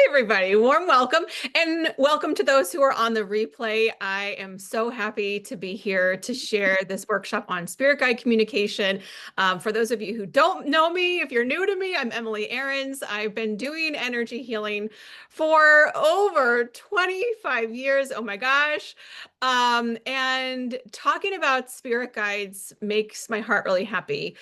everybody. Warm welcome and welcome to those who are on the replay. I am so happy to be here to share this workshop on spirit guide communication. For those of you who don't know me, if you're new to me, I'm Emily Ahrens. I've been doing energy healing for over 25 years. Oh my gosh. And talking about spirit guides makes my heart really happy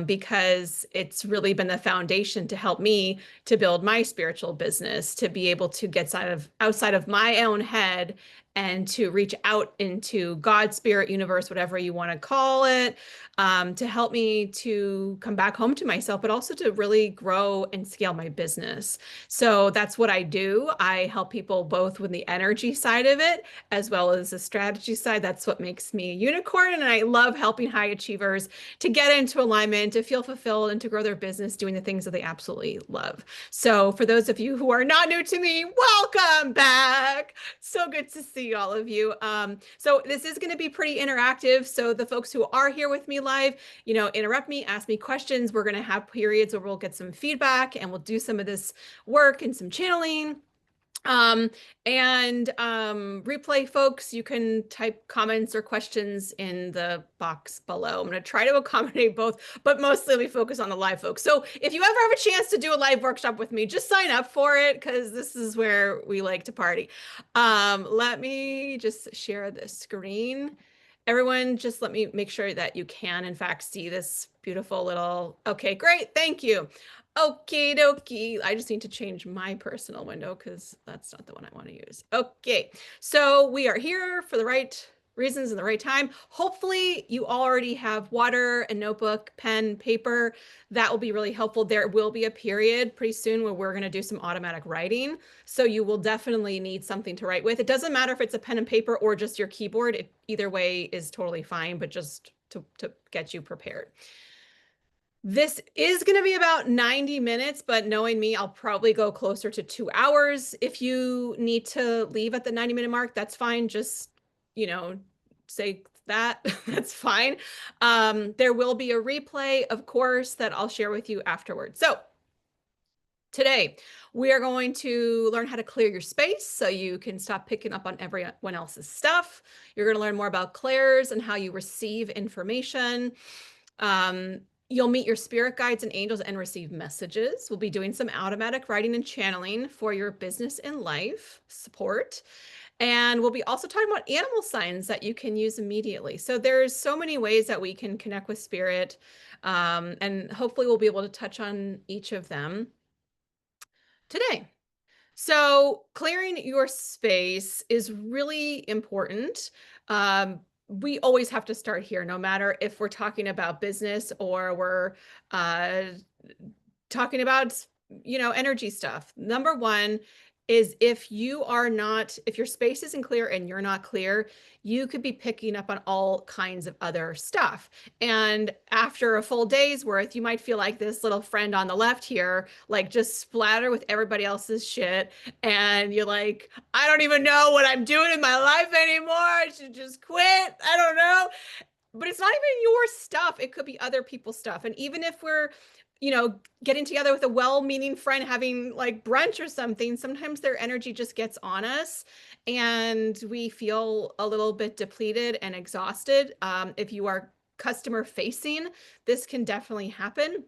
because it's really been the foundation to help me to build my spiritual business, to be able to get outside of my own head and to reach out into God, spirit, universe, whatever you want to call it, to help me to come back home to myself, but also to really grow and scale my business. So that's what I do. I help people both with the energy side of it as well as the strategy side. That's what makes me a unicorn. And I love helping high achievers to get into alignment, to feel fulfilled, and to grow their business doing the things that they absolutely love. So for those of you who are not new to me, welcome back. So good to see all of you. So this is going to be pretty interactive. So the folks who are here with me live, interrupt me, ask me questions. We're going to have periods where we'll get some feedback and we'll do some of this work and some channeling. Replay folks, you can type comments or questions in the box below. I'm going to try to accommodate both, but mostly we focus on the live folks. So if you ever have a chance to do a live workshop with me, just sign up for it because this is where we like to party. Let me just share the screen. Everyone, just let me make sure that you can, in fact, see this beautiful little, okay, great. Thank you. Okie dokie. I just need to change my personal window because that's not the one I want to use. Okay, so we are here for the right reasons and the right time. Hopefully you already have water, a notebook, pen, paper. That will be really helpful. There will be a period pretty soon where we're going to do some automatic writing. So you will definitely need something to write with. It doesn't matter if it's a pen and paper or just your keyboard. Either way is totally fine, but just to get you prepared. This is going to be about 90 minutes, but knowing me, I'll probably go closer to 2 hours. If you need to leave at the 90-minute mark, that's fine. Just, say that. That's fine. There will be a replay, of course, that I'll share with you afterwards. So today, we are going to learn how to clear your space so you can stop picking up on everyone else's stuff. You're going to learn more about clairs and how you receive information. You'll meet your spirit guides and angels and receive messages. We'll be doing some automatic writing and channeling for your business and life support. And we'll be also talking about animal signs that you can use immediately. So there's so many ways that we can connect with spirit. And hopefully we'll be able to touch on each of them today. So clearing your space is really important. We always have to start here, no matter if we're talking about business or we're talking about, energy stuff. Number one is if your space isn't clear and you're not clear, you could be picking up on all kinds of other stuff. And after a full day's worth, you might feel like this little friend on the left here, like just splatter with everybody else's shit. And you're like, I don't even know what I'm doing in my life anymore. I should just quit. I don't know. But it's not even your stuff. It could be other people's stuff. And even if we're getting together with a well-meaning friend, having like brunch or something, sometimes their energy just gets on us and we feel a little bit depleted and exhausted. If you are customer facing, this can definitely happen.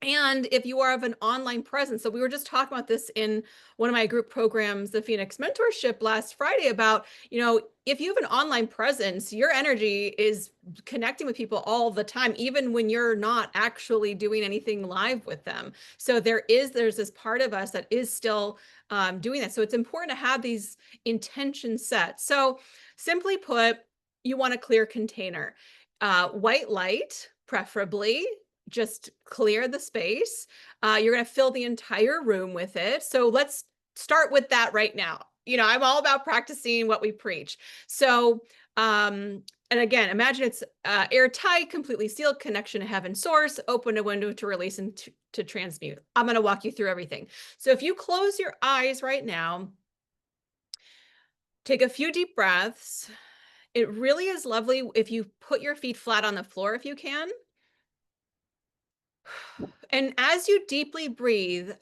And if you are of an online presence, so we were just talking about this in one of my group programs, the Phoenix Mentorship last Friday about, if you have an online presence, your energy is connecting with people all the time, even when you're not actually doing anything live with them. So there's this part of us that is still doing that. So it's important to have these intentions set. So simply put, you want a clear container, white light, preferably. Just clear the space. You're going to fill the entire room with it. So let's start with that right now. I'm all about practicing what we preach. So, and again, imagine it's airtight, completely sealed, connection to heaven source, open a window to release and to transmute. I'm going to walk you through everything. So if you close your eyes right now, take a few deep breaths. It really is lovely if you put your feet flat on the floor if you can. And as you deeply breathe,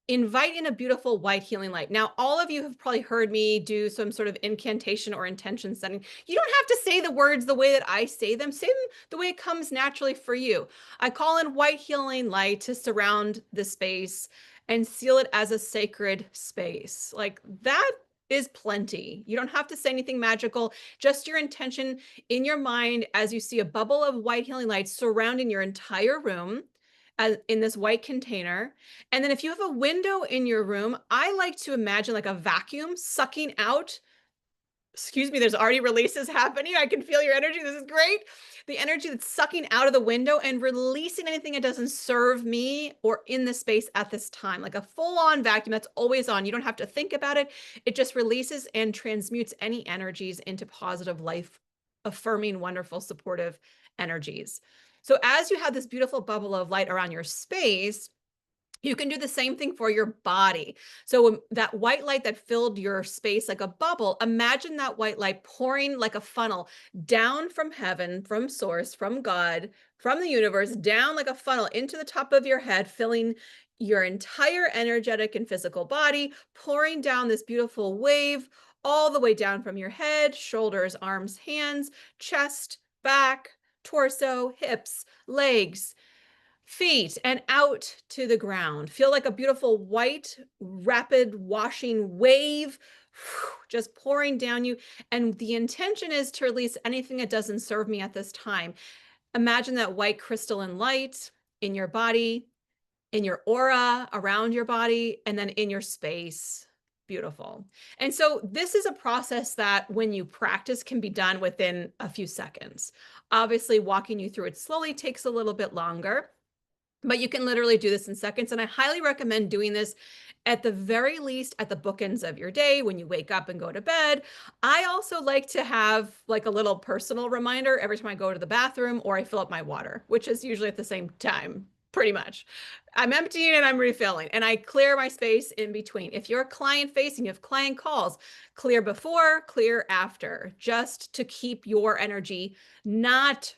invite in a beautiful white healing light. Now, all of you have probably heard me do some sort of incantation or intention setting. You don't have to say the words the way that I say them the way it comes naturally for you. I call in white healing light to surround the space and seal it as a sacred space. Like that is plenty. You don't have to say anything magical, just your intention in your mind as you see a bubble of white healing light surrounding your entire room in this white container. And then if you have a window in your room, I like to imagine like a vacuum sucking out. Excuse me, there's already releases happening. I can feel your energy. This is great. The energy that's sucking out of the window and releasing anything that doesn't serve me or in the space at this time. Like a full-on vacuum that's always on. You don't have to think about it. It just releases and transmutes any energies into positive, life affirming, wonderful, supportive energies. So as you have this beautiful bubble of light around your space, you can do the same thing for your body. So that white light that filled your space like a bubble, imagine that white light pouring like a funnel down from heaven, from source, from God, from the universe, down like a funnel into the top of your head, filling your entire energetic and physical body, pouring down this beautiful wave all the way down from your head, shoulders, arms, hands, chest, back, torso, hips, legs, feet, and out to the ground. Feel like a beautiful white, rapid washing wave just pouring down you. And the intention is to release anything that doesn't serve me at this time. Imagine that white crystalline light in your body, in your aura, around your body, and then in your space. Beautiful. And so this is a process that when you practice can be done within a few seconds. Obviously, walking you through it slowly takes a little bit longer, but you can literally do this in seconds. And I highly recommend doing this at the very least at the bookends of your day when you wake up and go to bed. I also like to have like a little personal reminder every time I go to the bathroom or I fill up my water, which is usually at the same time, pretty much. I'm emptying and I'm refilling, and I clear my space in between. If you're client facing, you have client calls, clear before, clear after, just to keep your energy not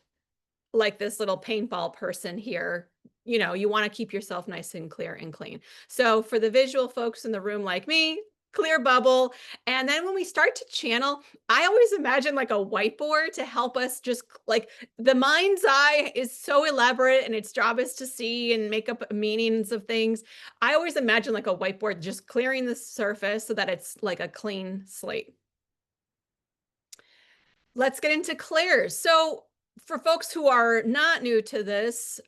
like this little paintball person here. You know, you want to keep yourself nice and clear and clean. So for the visual folks in the room like me, clear bubble. And then when we start to channel, I always imagine like a whiteboard to help us just like the mind's eye is so elaborate and its job is to see and make up meanings of things. I always imagine like a whiteboard just clearing the surface so that it's like a clean slate. Let's get into clairs. So for folks who are not new to this,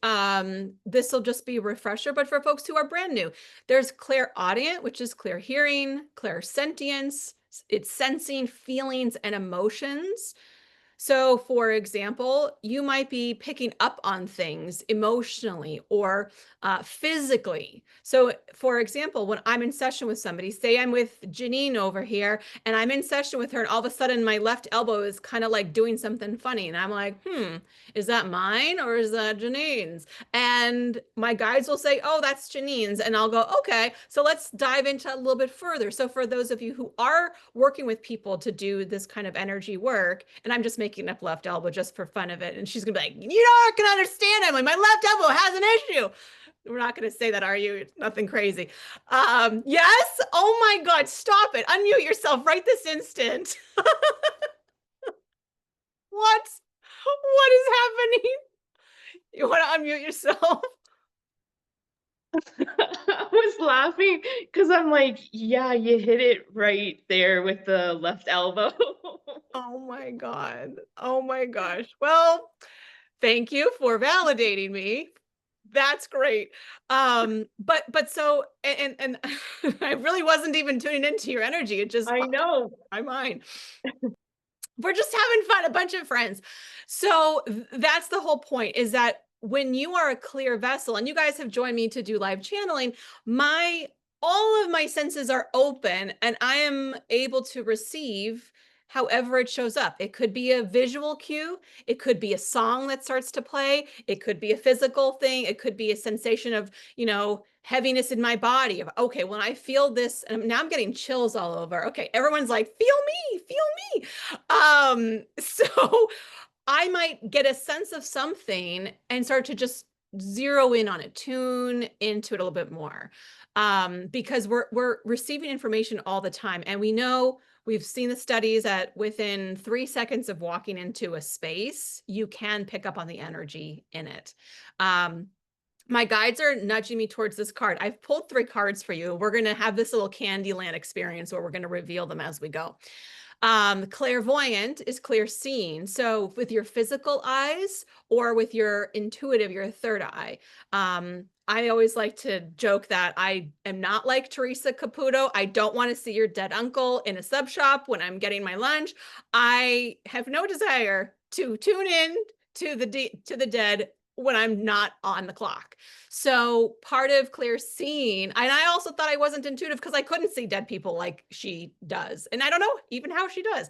this will just be a refresher, but for folks who are brand new, there's clairaudient, which is clear hearing, clairsentience, it's sensing feelings and emotions. So, for example, you might be picking up on things emotionally or physically. So, for example, when I'm in session with somebody, say I'm with Janine over here, and I'm in session with her, and all of a sudden my left elbow is kind of like doing something funny. And I'm like, is that mine or is that Janine's? And my guides will say, oh, that's Janine's. And I'll go, okay, so let's dive into a little bit further. So, for those of you who are working with people to do this kind of energy work, and I'm just making up left elbow just for fun of it. And she's gonna be like, you aren't gonna understand, Emily. My left elbow has an issue. We're not gonna say that, are you? It's nothing crazy. Yes. Oh my God, stop it. Unmute yourself right this instant. What? What is happening? You want to unmute yourself? I was laughing because I'm like, yeah, you hit it right there with the left elbow. Oh my God. Oh my gosh. Well, thank you for validating me. That's great. But so and I really wasn't even tuning into your energy. It just I popped know. in my mind. We're just having fun, a bunch of friends. So that's the whole point, is that when you are a clear vessel, and you guys have joined me to do live channeling, all of my senses are open and I am able to receive however it shows up. It could be a visual cue, it could be a song that starts to play, it could be a physical thing, it could be a sensation of, heaviness in my body. Of okay, when I feel this, and now I'm getting chills all over. Okay, everyone's like, feel me. So I might get a sense of something and start to just zero in on it, tune into it a little bit more. Because we're receiving information all the time. And we know, we've seen the studies that within 3 seconds of walking into a space, you can pick up on the energy in it. My guides are nudging me towards this card. I've pulled 3 cards for you. We're going to have this little Candyland experience where we're going to reveal them as we go. Clairvoyant is clear seeing. So with your physical eyes or with your intuitive, your third eye. I always like to joke that I am not like Teresa Caputo. I don't want to see your dead uncle in a sub shop when I'm getting my lunch. I have no desire to tune in to the dead when I'm not on the clock. So part of clear seeing, and I also thought I wasn't intuitive because I couldn't see dead people like she does. And I don't know even how she does,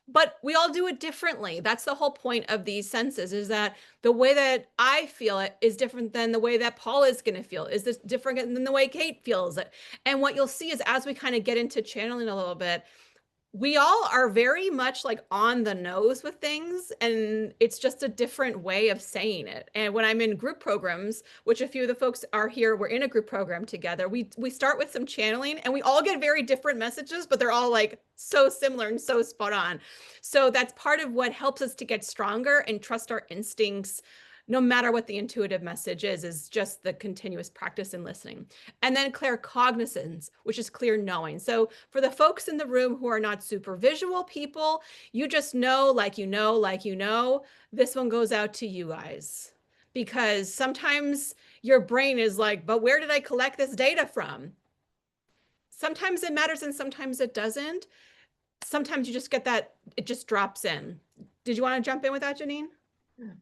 but we all do it differently. That's the whole point of these senses, is that the way that I feel it is different than the way that Paul is going to feel. Is this different than the way Kate feels it? And what you'll see is as we kind of get into channeling a little bit, we all are very much like on the nose with things, and it's just a different way of saying it. And when I'm in group programs, which a few of the folks are here, we're in a group program together, we start with some channeling and we all get very different messages, but they're all like so similar and so spot on. So that's part of what helps us to get stronger and trust our instincts, no matter what the intuitive message is just the continuous practice and listening. And then claircognizance, which is clear knowing. So for the folks in the room who are not super visual people, you just know, like you know, like you know, this one goes out to you guys. Because sometimes your brain is like, but where did I collect this data from? Sometimes it matters and sometimes it doesn't. Sometimes you just get that, it just drops in. Did you want to jump in with that, Janine?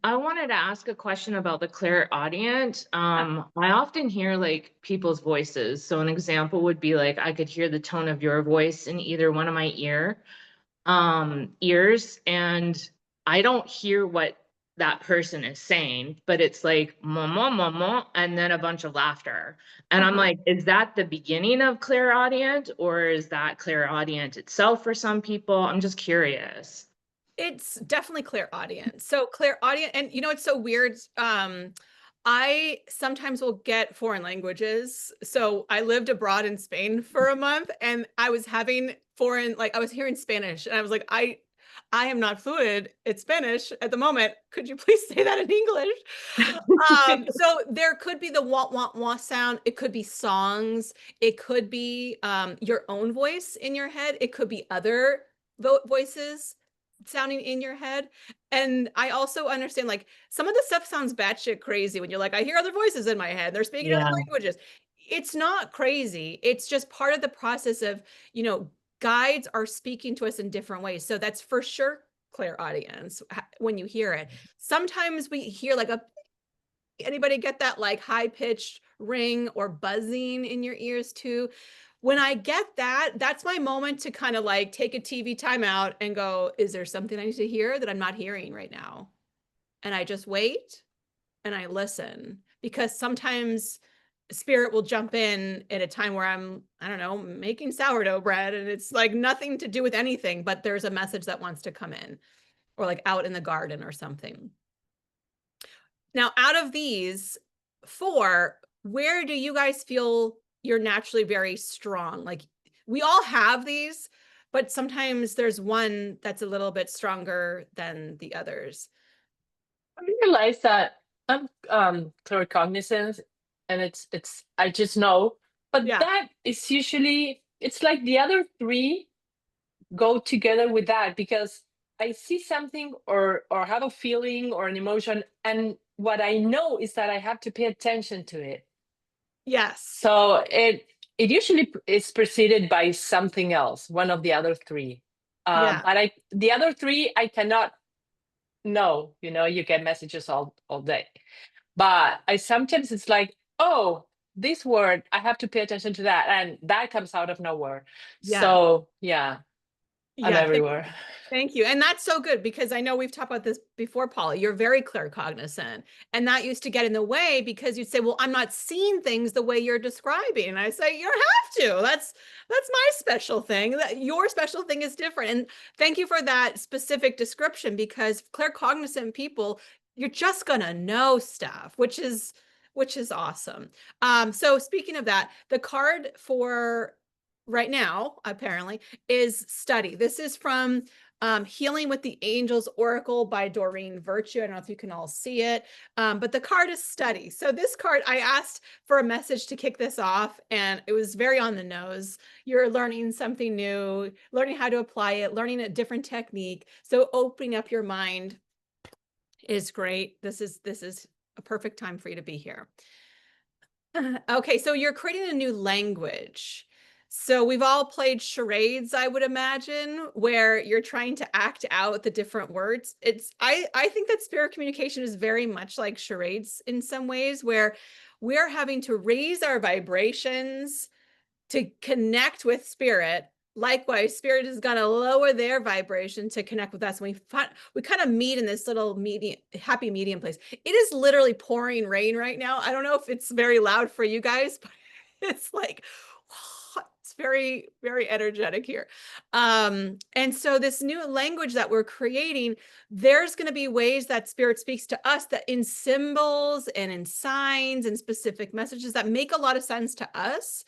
I wanted to ask a question about the clairaudient. I often hear like people's voices. So an example would be like, I could hear the tone of your voice in either one of my ears, and I don't hear what that person is saying, but it's like mama, mama, and then a bunch of laughter. And I'm like, is that the beginning of clairaudient, or is that clairaudient itself for some people? I'm just curious. It's definitely clairaudient. So clairaudient, and you know, it's so weird. I sometimes will get foreign languages. So I lived abroad in Spain for a month and I was having foreign, like I was hearing Spanish and I was like, I am not fluent in Spanish at the moment. Could you please say that in English? So there could be the wah, wah, wah sound. It could be songs. It could be your own voice in your head. It could be other voices sounding in your head. And I also understand like some of the stuff sounds batshit crazy when you're like, I hear other voices in my head. They're speaking other languages. It's not crazy. It's just part of the process of, you know, guides are speaking to us in different ways. So that's for sure clairaudience when you hear it. Sometimes we hear like anybody get that like high pitched ring or buzzing in your ears too? When I get that, that's my moment to kind of like take a TV timeout and go, is there something I need to hear that I'm not hearing right now? And I just wait and I listen, because sometimes spirit will jump in at a time where I don't know, making sourdough bread and it's like nothing to do with anything, but there's a message that wants to come in, or like out in the garden or something. Now, out of these 4, where do you guys feel you're naturally very strong? Like we all have these, but sometimes there's one that's a little bit stronger than the others. I realize that I'm claircognizant, and it's I just know, but Yeah. that is usually, it's like the other 3 go together with that, because I see something or have a feeling or an emotion, and what I know is that I have to pay attention to it. Yes. So it usually is preceded by something else, one of the other 3. Yeah. But the other 3 I cannot know. You know, you get messages all day, but I sometimes it's like, oh, this word, I have to pay attention to that, and that comes out of nowhere. Yeah. So yeah, I'm Yeah. everywhere. Thank you. And that's so good, because I know we've talked about this before, Paula. You're very claircognizant. And that used to get in the way because you'd say, well, I'm not seeing things the way you're describing. And I say, you don't have to. That's my special thing. Your special thing is different. And thank you for that specific description, because claircognizant people, you're just going to know stuff, which is which is awesome. So speaking of that, the card for right now, apparently, is study. This is from Healing with the Angels Oracle by Doreen Virtue. I don't know if you can all see it, but the card is study. So this card, I asked for a message to kick this off, and it was very on the nose. You're learning something new, learning how to apply it, learning a different technique. So opening up your mind is great. This is a perfect time for you to be here. Okay, so you're creating a new language. So we've all played charades, I would imagine, where you're trying to act out the different words. I think that spirit communication is very much like charades in some ways, where we're having to raise our vibrations to connect with spirit. Likewise, spirit is going to lower their vibration to connect with us. And we kind of meet in this little happy medium place. It is literally pouring rain right now. I don't know if it's very loud for you guys, but it's like, it's very, very energetic here. And so this new language that we're creating, there's going to be ways that spirit speaks to us that in symbols and in signs and specific messages that make a lot of sense to us,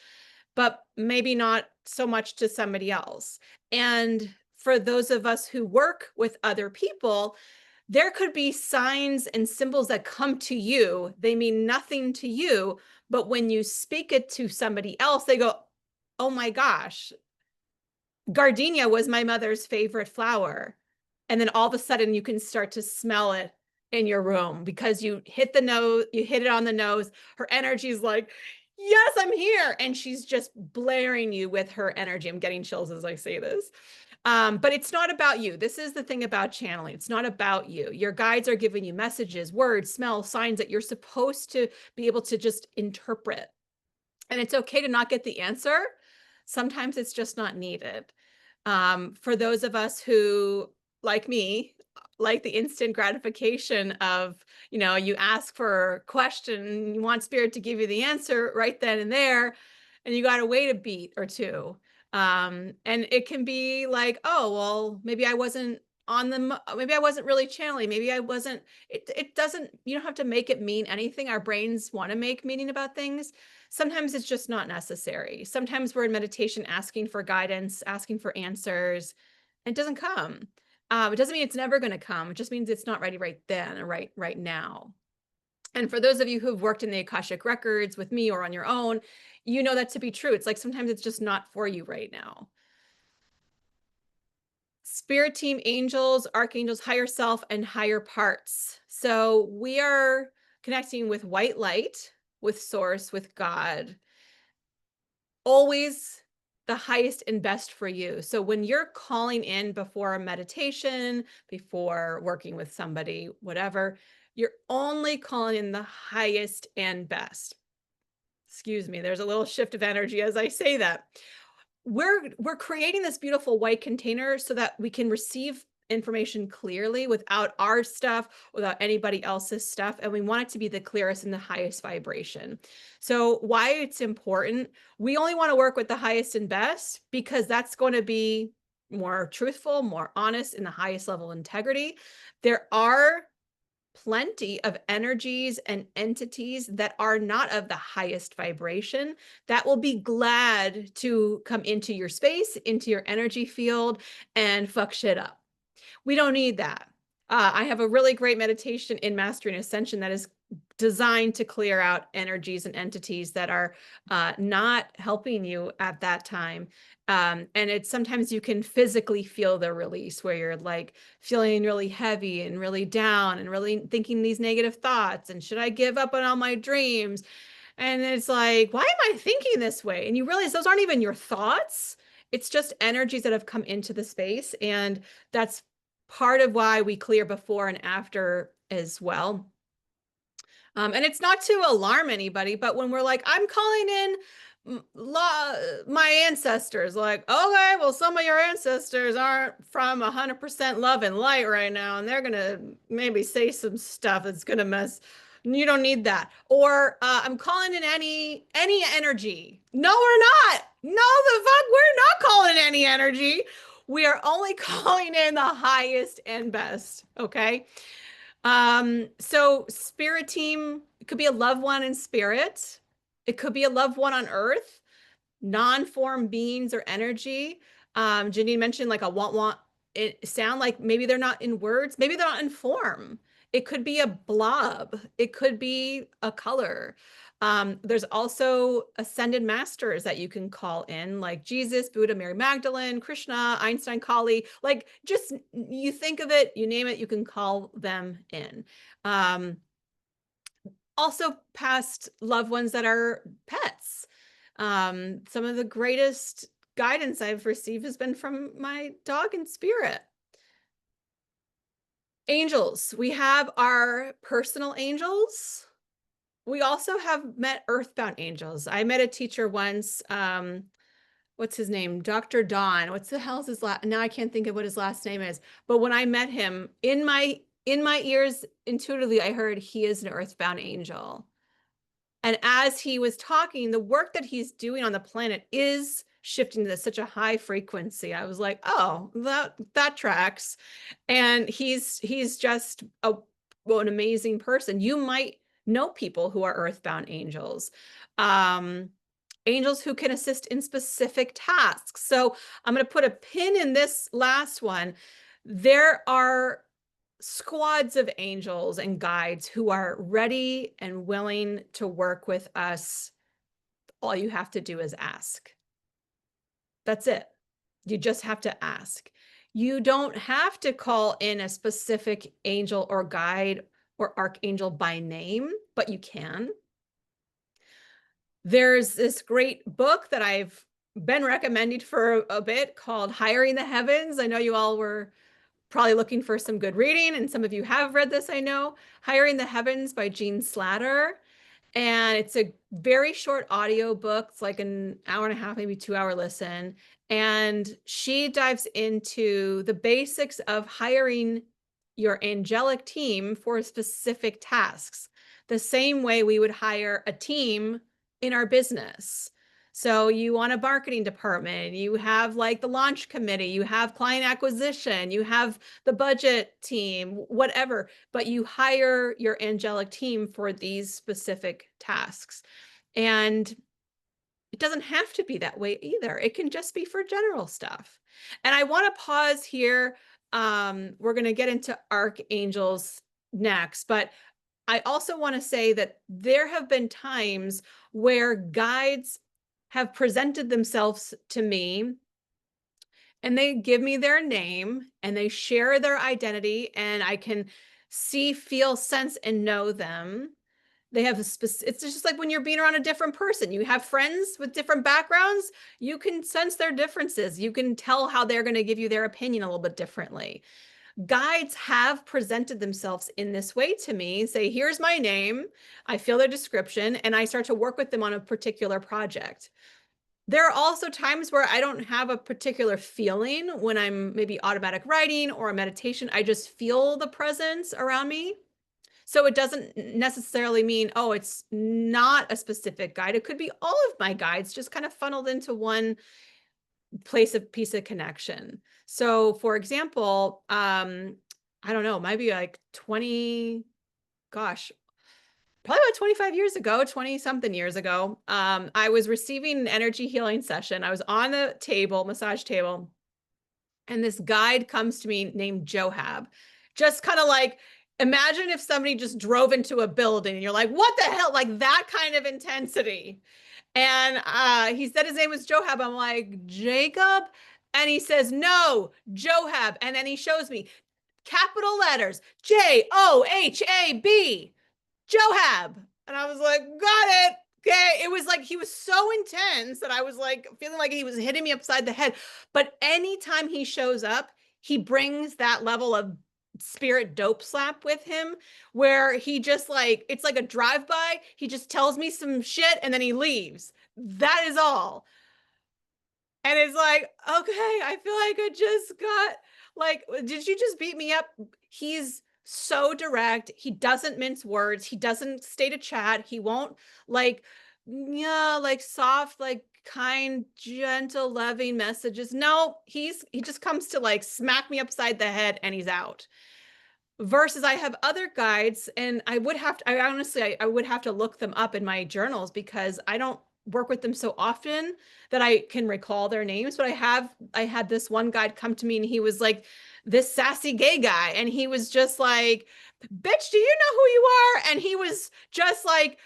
but maybe not so much to somebody else. And for those of us who work with other people, there could be signs and symbols that come to you. They mean nothing to you, but when you speak it to somebody else, they go, oh my gosh, gardenia was my mother's favorite flower. And then all of a sudden you can start to smell it in your room because you hit it on the nose. Her energy is like, yes, I'm here. And she's just blaring you with her energy. I'm getting chills as I say this. But it's not about you. This is the thing about channeling. It's not about you. Your guides are giving you messages, words, smells, signs that you're supposed to be able to just interpret. And it's okay to not get the answer. Sometimes it's just not needed. For those of us who, like me, like the instant gratification of, you ask for a question, you want spirit to give you the answer right then and there, and you got to wait a beat or two. And it can be like, oh, well, maybe I wasn't maybe I wasn't really channeling. Maybe I wasn't, it doesn't, you don't have to make it mean anything. Our brains want to make meaning about things. Sometimes it's just not necessary. Sometimes we're in meditation asking for guidance, asking for answers, and it doesn't come. It doesn't mean it's never going to come. It just means it's not ready right then or right now. And for those of you who've worked in the Akashic Records with me or on your own, you know that to be true. It's like sometimes it's just not for you right now. Spirit team, angels, archangels, higher self, and higher parts. So we are connecting with white light, with source, with God. Always the highest and best for you. So when you're calling in before a meditation, before working with somebody, whatever, you're only calling in the highest and best. Excuse me, there's a little shift of energy as I say that. We're creating this beautiful white container so that we can receive information clearly without our stuff, without anybody else's stuff. And we want it to be the clearest and the highest vibration. So why it's important, we only want to work with the highest and best because that's going to be more truthful, more honest, in the highest level of integrity. There are plenty of energies and entities that are not of the highest vibration that will be glad to come into your space, into your energy field, and fuck shit up. We don't need that. I have a really great meditation in Mastering Ascension that is designed to clear out energies and entities that are not helping you at that time. And it's sometimes you can physically feel the release where you're like feeling really heavy and really down and really thinking these negative thoughts. And should I give up on all my dreams? And it's like, why am I thinking this way? And you realize those aren't even your thoughts. It's just energies that have come into the space. And that's part of why we clear before and after as well. And it's not to alarm anybody, but when we're like, I'm calling in my ancestors, like, okay, well, some of your ancestors aren't from 100% love and light right now, and they're going to maybe say some stuff that's going to mess. You don't need that. Or I'm calling in any energy. No, we're not. No, the fuck, we're not calling any energy. We are only calling in the highest and best. Okay. So spirit team It could be a loved one in spirit. It could be a loved one on earth, non-form beings or energy. Janine mentioned like a want, it sound like maybe they're not in words, maybe they're not in form. It could be a blob. It could be a color. There's also ascended masters that you can call in, like Jesus, Buddha, Mary Magdalene, Krishna, Einstein, Kali. Like, just you think of it, you name it, you can call them in. Also past loved ones that are pets. Some of the greatest guidance I've received has been from my dog in spirit. Angels. We have our personal angels. We also have met earthbound angels. I met a teacher once. What's his name? Dr. Don. What's the hell's his last? Now I can't think of what his last name is. But when I met him, in my ears, intuitively, I heard he is an earthbound angel. And as he was talking, the work that he's doing on the planet is shifting to such a high frequency. I was like, oh, that tracks. And he's just an amazing person. You might know people who are earthbound angels. Angels who can assist in specific tasks. So I'm going to put a pin in this last one. There are squads of angels and guides who are ready and willing to work with us. All you have to do is ask. That's it. You just have to ask. You don't have to call in a specific angel or guide or archangel by name, but you can. There's this great book that I've been recommending for a bit called Hiring the Heavens. I know you all were probably looking for some good reading, and some of you have read this, I know. Hiring the Heavens by Jean Slatter. And it's a very short audio book. It's like an hour and a half, maybe 2 hour listen. And she dives into the basics of hiring your angelic team for specific tasks, the same way we would hire a team in our business. So you want a marketing department, you have like the launch committee, you have client acquisition, you have the budget team, whatever, but you hire your angelic team for these specific tasks. And it doesn't have to be that way either. It can just be for general stuff. And I want to pause here. We're going to get into archangels next, but I also want to say that there have been times where guides have presented themselves to me and they give me their name and they share their identity, and I can see, feel, sense, and know them. They have it's just like when you're being around a different person, you have friends with different backgrounds, you can sense their differences. You can tell how they're going to give you their opinion a little bit differently. Guides have presented themselves in this way to me, say, here's my name, I feel their description, and I start to work with them on a particular project. There are also times where I don't have a particular feeling when I'm maybe automatic writing or a meditation. I just feel the presence around me. So it doesn't necessarily mean, oh, it's not a specific guide. It could be all of my guides just kind of funneled into one piece of connection. So for example, I don't know, maybe like 20, gosh, probably about 25 years ago, 20 something years ago, I was receiving an energy healing session. I was on the table, massage table, and this guide comes to me named Johab. Just kind of like, imagine if somebody just drove into a building and you're like, what the hell? Like that kind of intensity. And he said his name was Johab. I'm like, Jacob? And he says, no, Johab. And then he shows me capital letters, Johab, Johab. And I was like, got it. Okay. It was like, he was so intense that I was like, feeling like he was hitting me upside the head. But anytime he shows up, he brings that level of spirit dope slap with him, where he just like, it's like a drive-by. He just tells me some shit and then he leaves. That is all. And it's like, okay, I feel like I just got like, did you just beat me up? He's so direct. He doesn't mince words. He doesn't stay to chat. He won't like, yeah, like soft, like kind, gentle, loving messages. No, he just comes to like smack me upside the head and he's out. versus I have other guides, and I would have to, I honestly, I would have to look them up in my journals because I don't work with them so often that I can recall their names. But I had this one guide come to me, and he was like this sassy gay guy, and he was just like, bitch, do you know who you are? And he was just like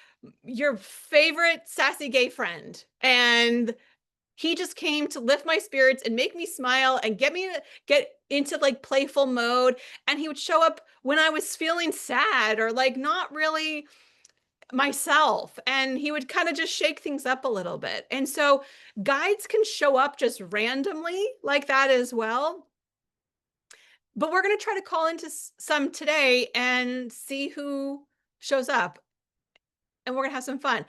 your favorite sassy gay friend. And he just came to lift my spirits and make me smile and get me to get into like playful mode. And he would show up when I was feeling sad or like not really myself. And he would kind of just shake things up a little bit. And so guides can show up just randomly like that as well. But we're going to try to call into some today and see who shows up. And we're going to have some fun.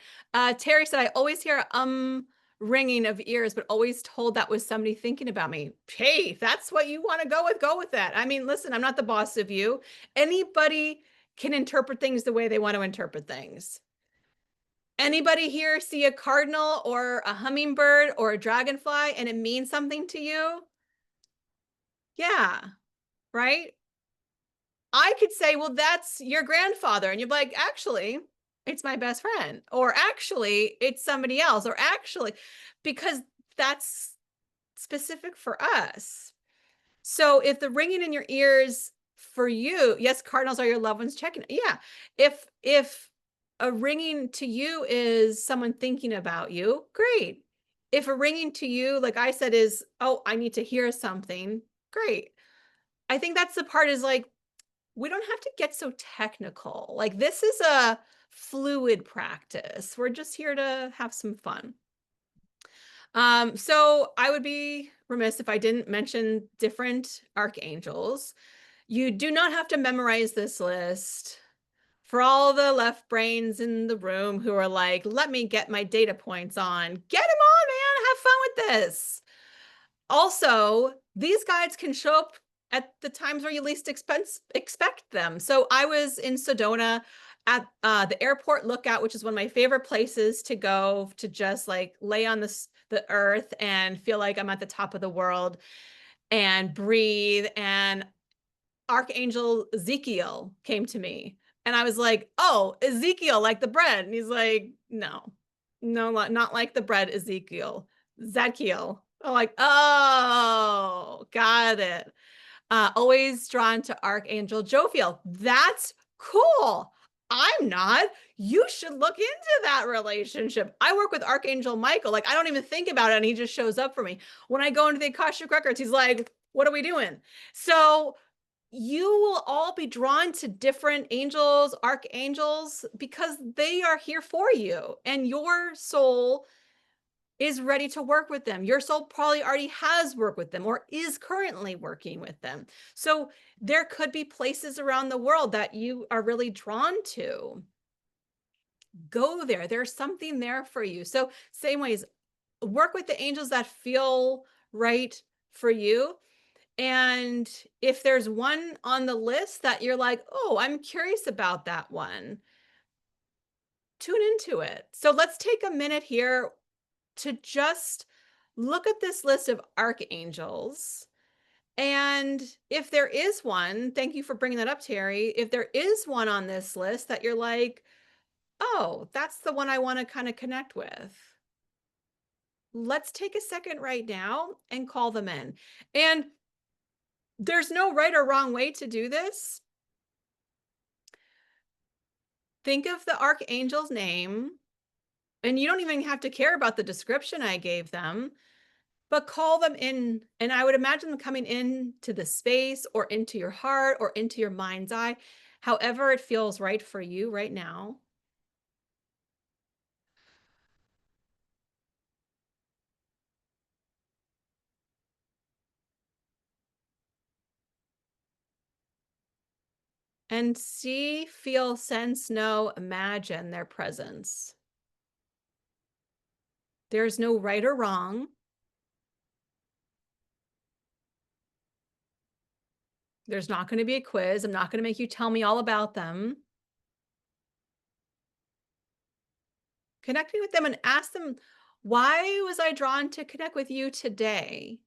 Terry said, I always hear ringing of ears, but always told that was somebody thinking about me. Hey, if that's what you want to go with that. I mean, listen, I'm not the boss of you. Anybody can interpret things the way they want to interpret things. Anybody here see a cardinal or a hummingbird or a dragonfly and it means something to you? Yeah, right? I could say, well, that's your grandfather. And you're like, actually, it's my best friend. Or actually, it's somebody else. Or actually, because that's specific for us. So if the ringing in your ears for you, yes, cardinals are your loved ones checking. Yeah. If a ringing to you is someone thinking about you, great. If a ringing to you, like I said, is, oh, I need to hear something, great. I think that's the part is like, we don't have to get so technical. Like this is a fluid practice. We're just here to have some fun. So I would be remiss if I didn't mention different archangels. You do not have to memorize this list. For all the left brains in the room who are like, let me get my data points on. Get them on, man. Have fun with this. Also, these guides can show up at the times where you least expect them. So I was in Sedona at the airport lookout, which is one of my favorite places to go to just like lay on the earth and feel like I'm at the top of the world and breathe. And Archangel Ezekiel came to me. And I was like, oh, Ezekiel, like the bread. And he's like, no, not like the bread, Ezekiel. Zadkiel. I'm like, oh, got it. Always drawn to Archangel Jophiel. That's cool. I'm not. You should look into that relationship. I work with Archangel Michael. Like, I don't even think about it, and he just shows up for me. When I go into the Akashic Records, he's like, what are we doing? So you will all be drawn to different angels, archangels, because they are here for you, and your soul is ready to work with them. Your soul probably already has worked with them or is currently working with them. So there could be places around the world that you are really drawn to. Go there. There's something there for you. So same ways, work with the angels that feel right for you. And if there's one on the list that you're like, oh, I'm curious about that one, tune into it. So let's take a minute here to just look at this list of archangels. And if there is one, thank you for bringing that up, Terry. If there is one on this list that you're like, oh, that's the one I want to kind of connect with, let's take a second right now and call them in. And there's no right or wrong way to do this. Think of the archangel's name, and you don't even have to care about the description I gave them, but call them in. And I would imagine them coming into the space or into your heart or into your mind's eye, however it feels right for you right now. And see, feel, sense, know, imagine their presence. There's no right or wrong. There's not going to be a quiz. I'm not going to make you tell me all about them. Connecting with them and ask them, why was I drawn to connect with you today?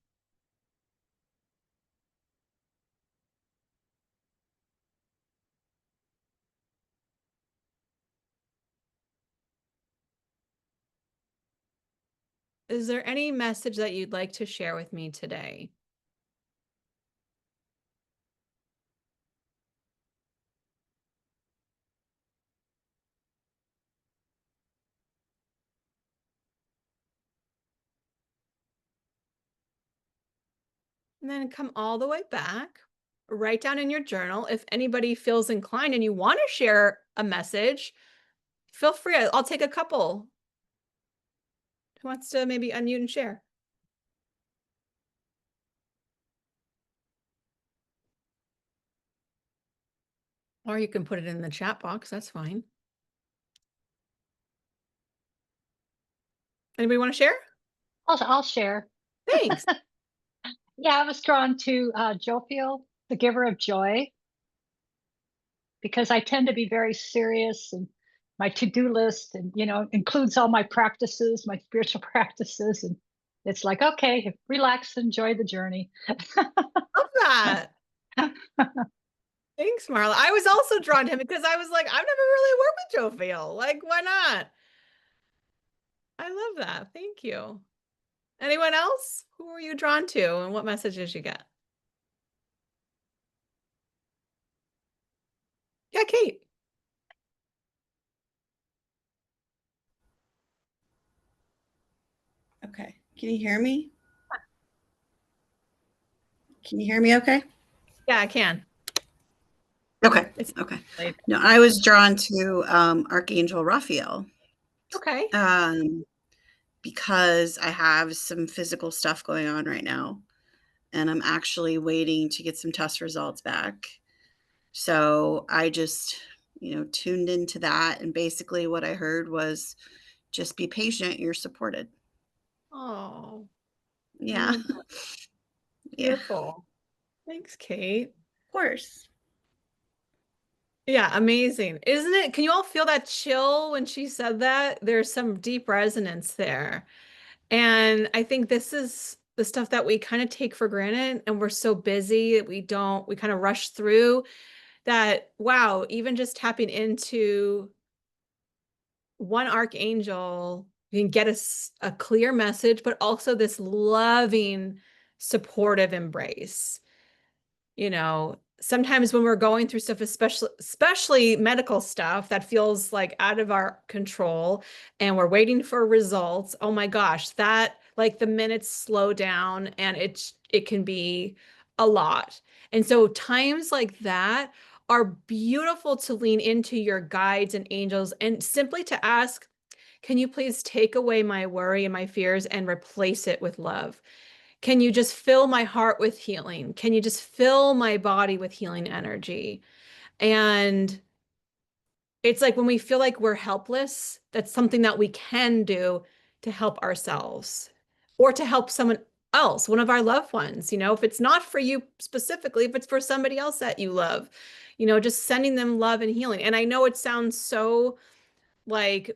is there any message that you'd like to share with me today? And then come all the way back, write down in your journal. If anybody feels inclined and you want to share a message, feel free. I'll take a couple. Who wants to maybe unmute and share? Or you can put it in the chat box. That's fine. Anybody want to share? I'll share. Thanks. Yeah, I was drawn to Jovial, the giver of joy, because I tend to be very serious, and my to-do list, and includes all my practices, my spiritual practices, and it's like, okay, relax, enjoy the journey. Love that. Thanks, Marla. I was also drawn to him because I was like, I've never really worked with Jovial. Like, why not? I love that. Thank you. Anyone else? Who were you drawn to and what messages you get? Yeah, Kate. Okay. Can you hear me? Can you hear me okay? Yeah, I can. Okay. It's Okay. late. No, I was drawn to Archangel Raphael Okay. because I have some physical stuff going on right now, and I'm actually waiting to get some test results back. So I just, tuned into that, and basically what I heard was just be patient, you're supported. Oh, Yeah. love that. Yeah. Of Beautiful. Thanks, Kate. course. Yeah, amazing. Isn't it? Can you all feel that chill when she said that? There's some deep resonance there. And I think this is the stuff that we kind of take for granted, and we're so busy that we kind of rush through that. Wow, even just tapping into one archangel, you can get a clear message, but also this loving, supportive embrace. Sometimes when we're going through stuff, especially medical stuff that feels like out of our control and we're waiting for results, oh my gosh, that like the minutes slow down and it can be a lot. And so times like that are beautiful to lean into your guides and angels and simply to ask, can you please take away my worry and my fears and replace it with love? Can you just fill my heart with healing? Can you just fill my body with healing energy? And it's like when we feel like we're helpless, that's something that we can do to help ourselves or to help someone else, one of our loved ones. If it's not for you specifically, if it's for somebody else that you love, just sending them love and healing. And I know it sounds so like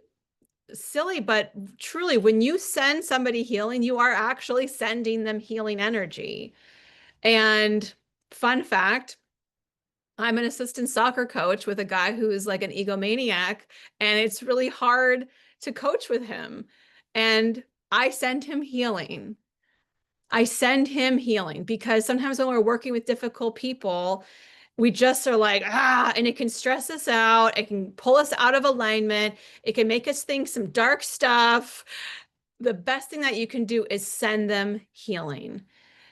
silly, but truly, when you send somebody healing, you are actually sending them healing energy. And fun fact, I'm an assistant soccer coach with a guy who is like an egomaniac, and it's really hard to coach with him. And I send him healing. I send him healing because sometimes when we're working with difficult people, we just are like, and it can stress us out. It can pull us out of alignment. It can make us think some dark stuff. The best thing that you can do is send them healing.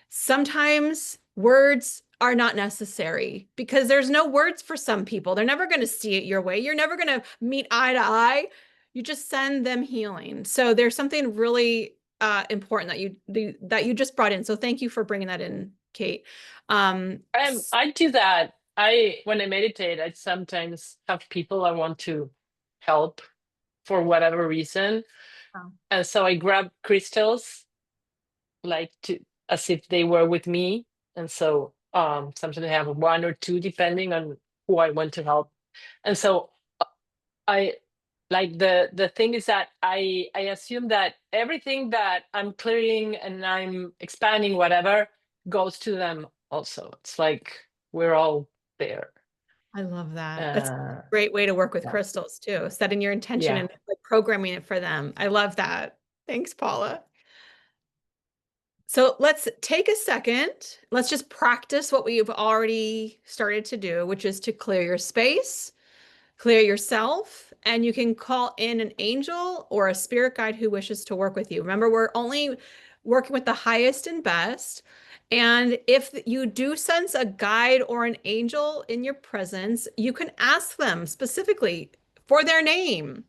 Sometimes words are not necessary because there's no words for some people. They're never going to see it your way. You're never going to meet eye to eye. You just send them healing. So there's something really important that you just brought in. So thank you for bringing that in, Kate. I do that. When I meditate, I sometimes have people I want to help for whatever reason. Oh. And so I grab crystals as if they were with me. And so sometimes I have one or two depending on who I want to help. And so I like the thing is that I assume that everything that I'm clearing and I'm expanding whatever goes to them also. It's like we're all there. I love that. That's a great way to work with yeah. crystals too, setting your intention Yeah. and like programming it for them. I love that. Thanks, Paula. So let's take a second. Let's just practice what we've already started to do, which is to clear your space, clear yourself, and you can call in an angel or a spirit guide who wishes to work with you. Remember, we're only working with the highest and best. And if you do sense a guide or an angel in your presence, you can ask them specifically for their name.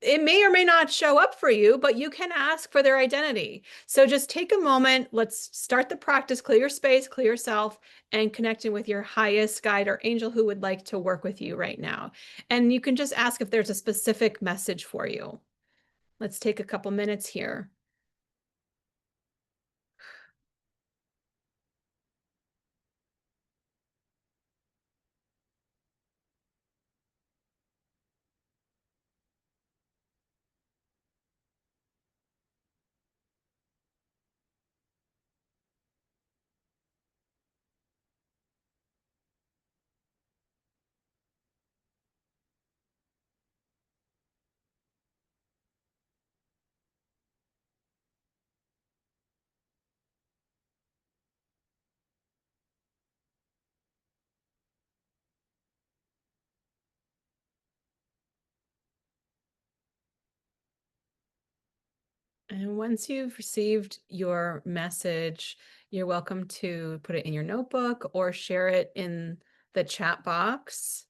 It may or may not show up for you, but you can ask for their identity. So just take a moment. Let's start the practice, clear your space, clear yourself, and connecting with your highest guide or angel who would like to work with you right now. And you can just ask if there's a specific message for you. Let's take a couple minutes here. And once you've received your message, you're welcome to put it in your notebook or share it in the chat box.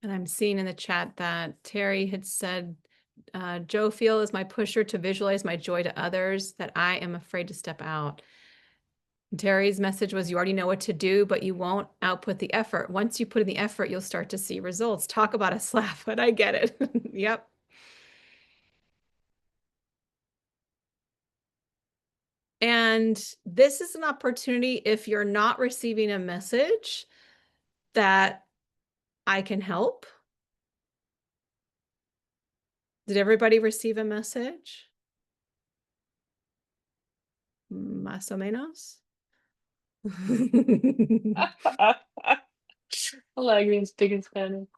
And I'm seeing in the chat that Terry had said, Joe Feel is my pusher to visualize my joy to others, that I am afraid to step out. Terry's message was, you already know what to do, but you won't output the effort. Once you put in the effort, you'll start to see results. Talk about a slap, but I get it. Yep. And this is an opportunity, if you're not receiving a message, that I can help. Did everybody receive a message? Más o menos? Like being speaking Spanish.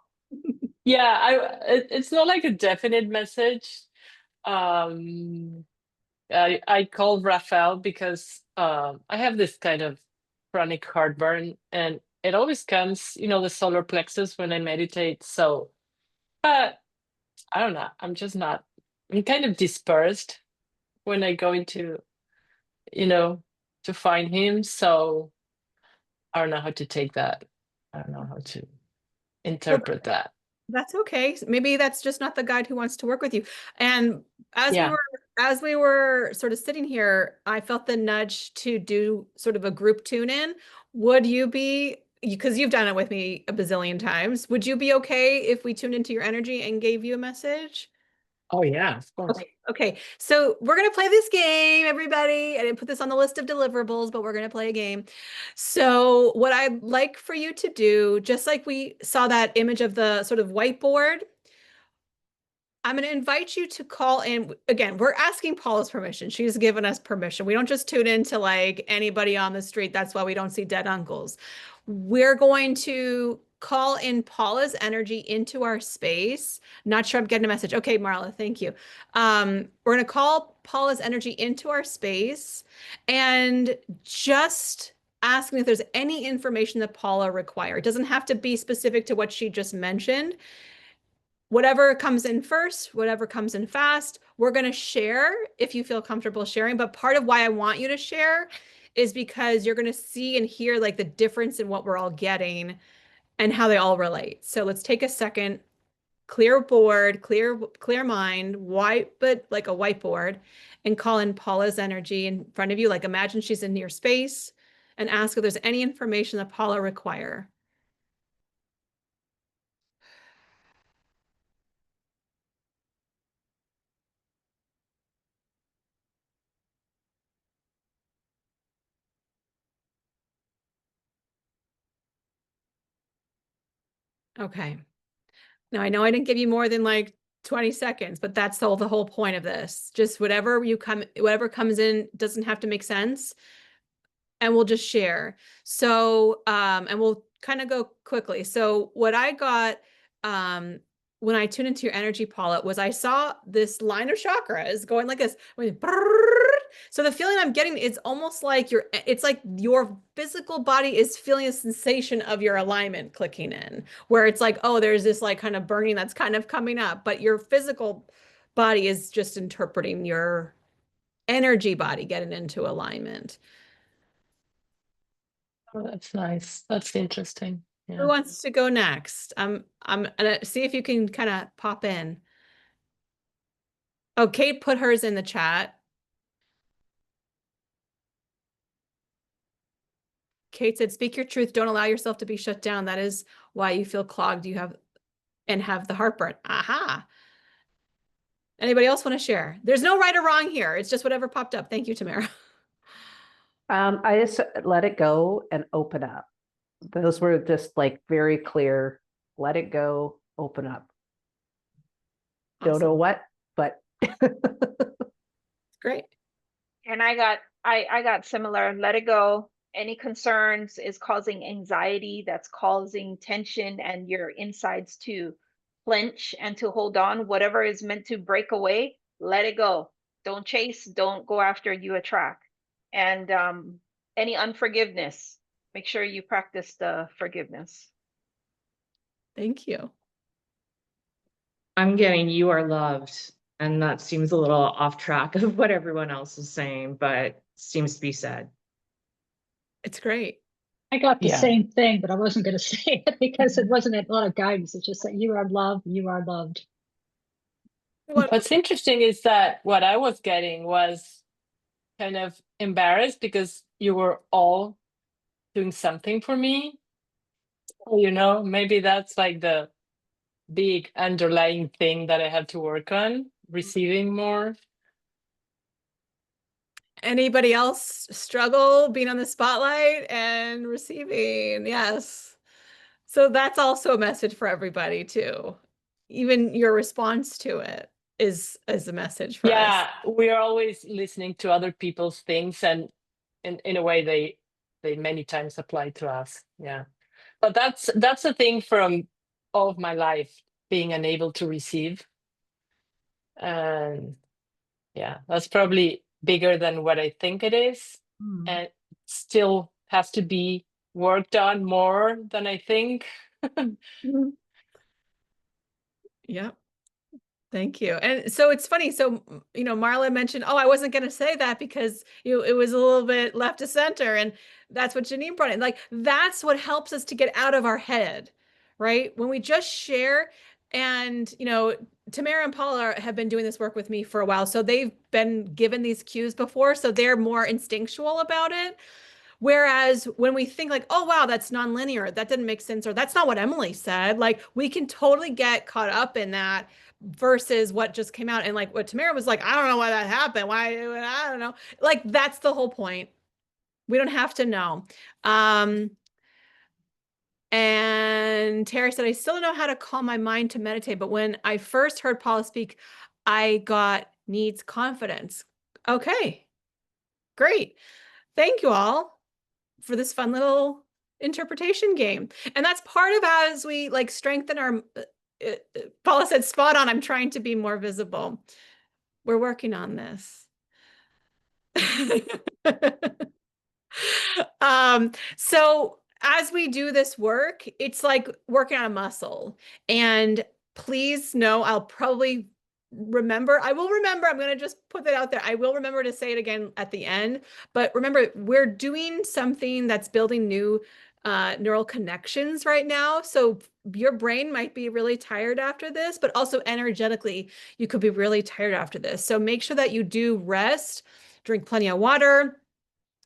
Yeah, it's not like a definite message. I called Rafael because I have this kind of chronic heartburn, and it always comes, the solar plexus when I meditate. So, but I don't know. I'm just not. I'm kind of dispersed when I go into, to find him. So I don't know how to take that. I don't know how to interpret that. That's okay. Maybe that's just not the guide who wants to work with you. And as Yeah. we were sort of sitting here, I felt the nudge to do sort of a group tune in. Would you be, because you've done it with me a bazillion times, would you be okay if we tuned into your energy and gave you a message? Oh yeah, of course. Okay. So we're going to play this game, everybody. I didn't put this on the list of deliverables, but we're going to play a game. So what I'd like for you to do, just like we saw that image of the sort of whiteboard, I'm going to invite you to call in. Again, we're asking Paula's permission. She's given us permission. We don't just tune into like anybody on the street. That's why we don't see dead uncles. We're going to call in Paula's energy into our space. Not sure I'm getting a message. Okay, Marla, thank you. We're going to call Paula's energy into our space and just asking if there's any information that Paula requires. It doesn't have to be specific to what she just mentioned. Whatever comes in first, whatever comes in fast, we're going to share if you feel comfortable sharing. But part of why I want you to share is because you're going to see and hear like the difference in what we're all getting and how they all relate. So let's take a second, clear board, clear mind, white, but like a whiteboard, and call in Paula's energy in front of you. Like imagine she's in your space, and ask if there's any information that Paula require. Okay. Now I know I didn't give you more than like 20 seconds, but that's the whole point of this. Just whatever comes in doesn't have to make sense. And we'll just share. So, and we'll kind of go quickly. So what I got, when I tuned into your energy, Paula, was I saw this line of chakras going like this. So the feeling I'm getting is almost like it's like your physical body is feeling a sensation of your alignment clicking in, where it's like, oh, there's this like kind of burning that's kind of coming up, but your physical body is just interpreting your energy body getting into alignment. Oh, that's nice. That's interesting. Who Yeah. wants to go next? I'm gonna see if you can kind of pop in. Oh, Kate put hers in the chat. Kate said, speak your truth. Don't allow yourself to be shut down. That is why you feel clogged. You have the heartburn. Aha. Anybody else want to share? There's no right or wrong here. It's just whatever popped up. Thank you, Tamara. I just let it go and open up. Those were just like very clear. Let it go, open up. Don't know what, but Great. And I got similar. Let it go. Any concerns is causing anxiety, that's causing tension and your insides to clench and to hold on. Whatever is meant to break away, let it go. Don't chase, don't go after, you attract. And any unforgiveness, make sure you practice the forgiveness. Thank you. I'm getting you are loved. And that seems a little off track of what everyone else is saying, but seems to be said. It's great. I got the Yeah. same thing, but I wasn't going to say it because it wasn't a lot of guidance. It's just that you are loved, you are loved. What's interesting is that what I was getting was kind of embarrassed because you were all doing something for me. You know, maybe that's like the big underlying thing that I have to work on, receiving more. Anybody else struggle being on the spotlight and receiving? Yes. So that's also a message for everybody too. Even your response to it is a message for us. Yeah, we are always listening to other people's things, and in a way they many times apply to us. Yeah. But that's a thing from all of my life, being unable to receive. And yeah, that's probably bigger than what I think it is. And still has to be worked on more than I think. Yeah. Thank you. And so it's funny. So, Marla mentioned, oh, I wasn't going to say that because it was a little bit left to center. And that's what Janine brought in. Like, that's what helps us to get out of our head, right? When we just share, and, Tamara and Paula have been doing this work with me for a while. So they've been given these cues before. So they're more instinctual about it. Whereas when we think like, oh, wow, that's nonlinear, that didn't make sense, or that's not what Emily said, like we can totally get caught up in that versus what just came out. And like what Tamara was like, I don't know why that happened. Why? I don't know. Like, that's the whole point. We don't have to know. And Terry said, I still don't know how to calm my mind to meditate. But when I first heard Paula speak, I got needs confidence. Okay, great. Thank you all for this fun little interpretation game. And that's part of as we like strengthen our, Paula said, spot on. I'm trying to be more visible. We're working on this. So as we do this work, it's like working on a muscle. And please know, I'll probably remember, I'm going to just put that out there. I will remember to say it again at the end, but remember, we're doing something that's building new neural connections right now. So your brain might be really tired after this, but also energetically, you could be really tired after this. So make sure that you do rest, drink plenty of water,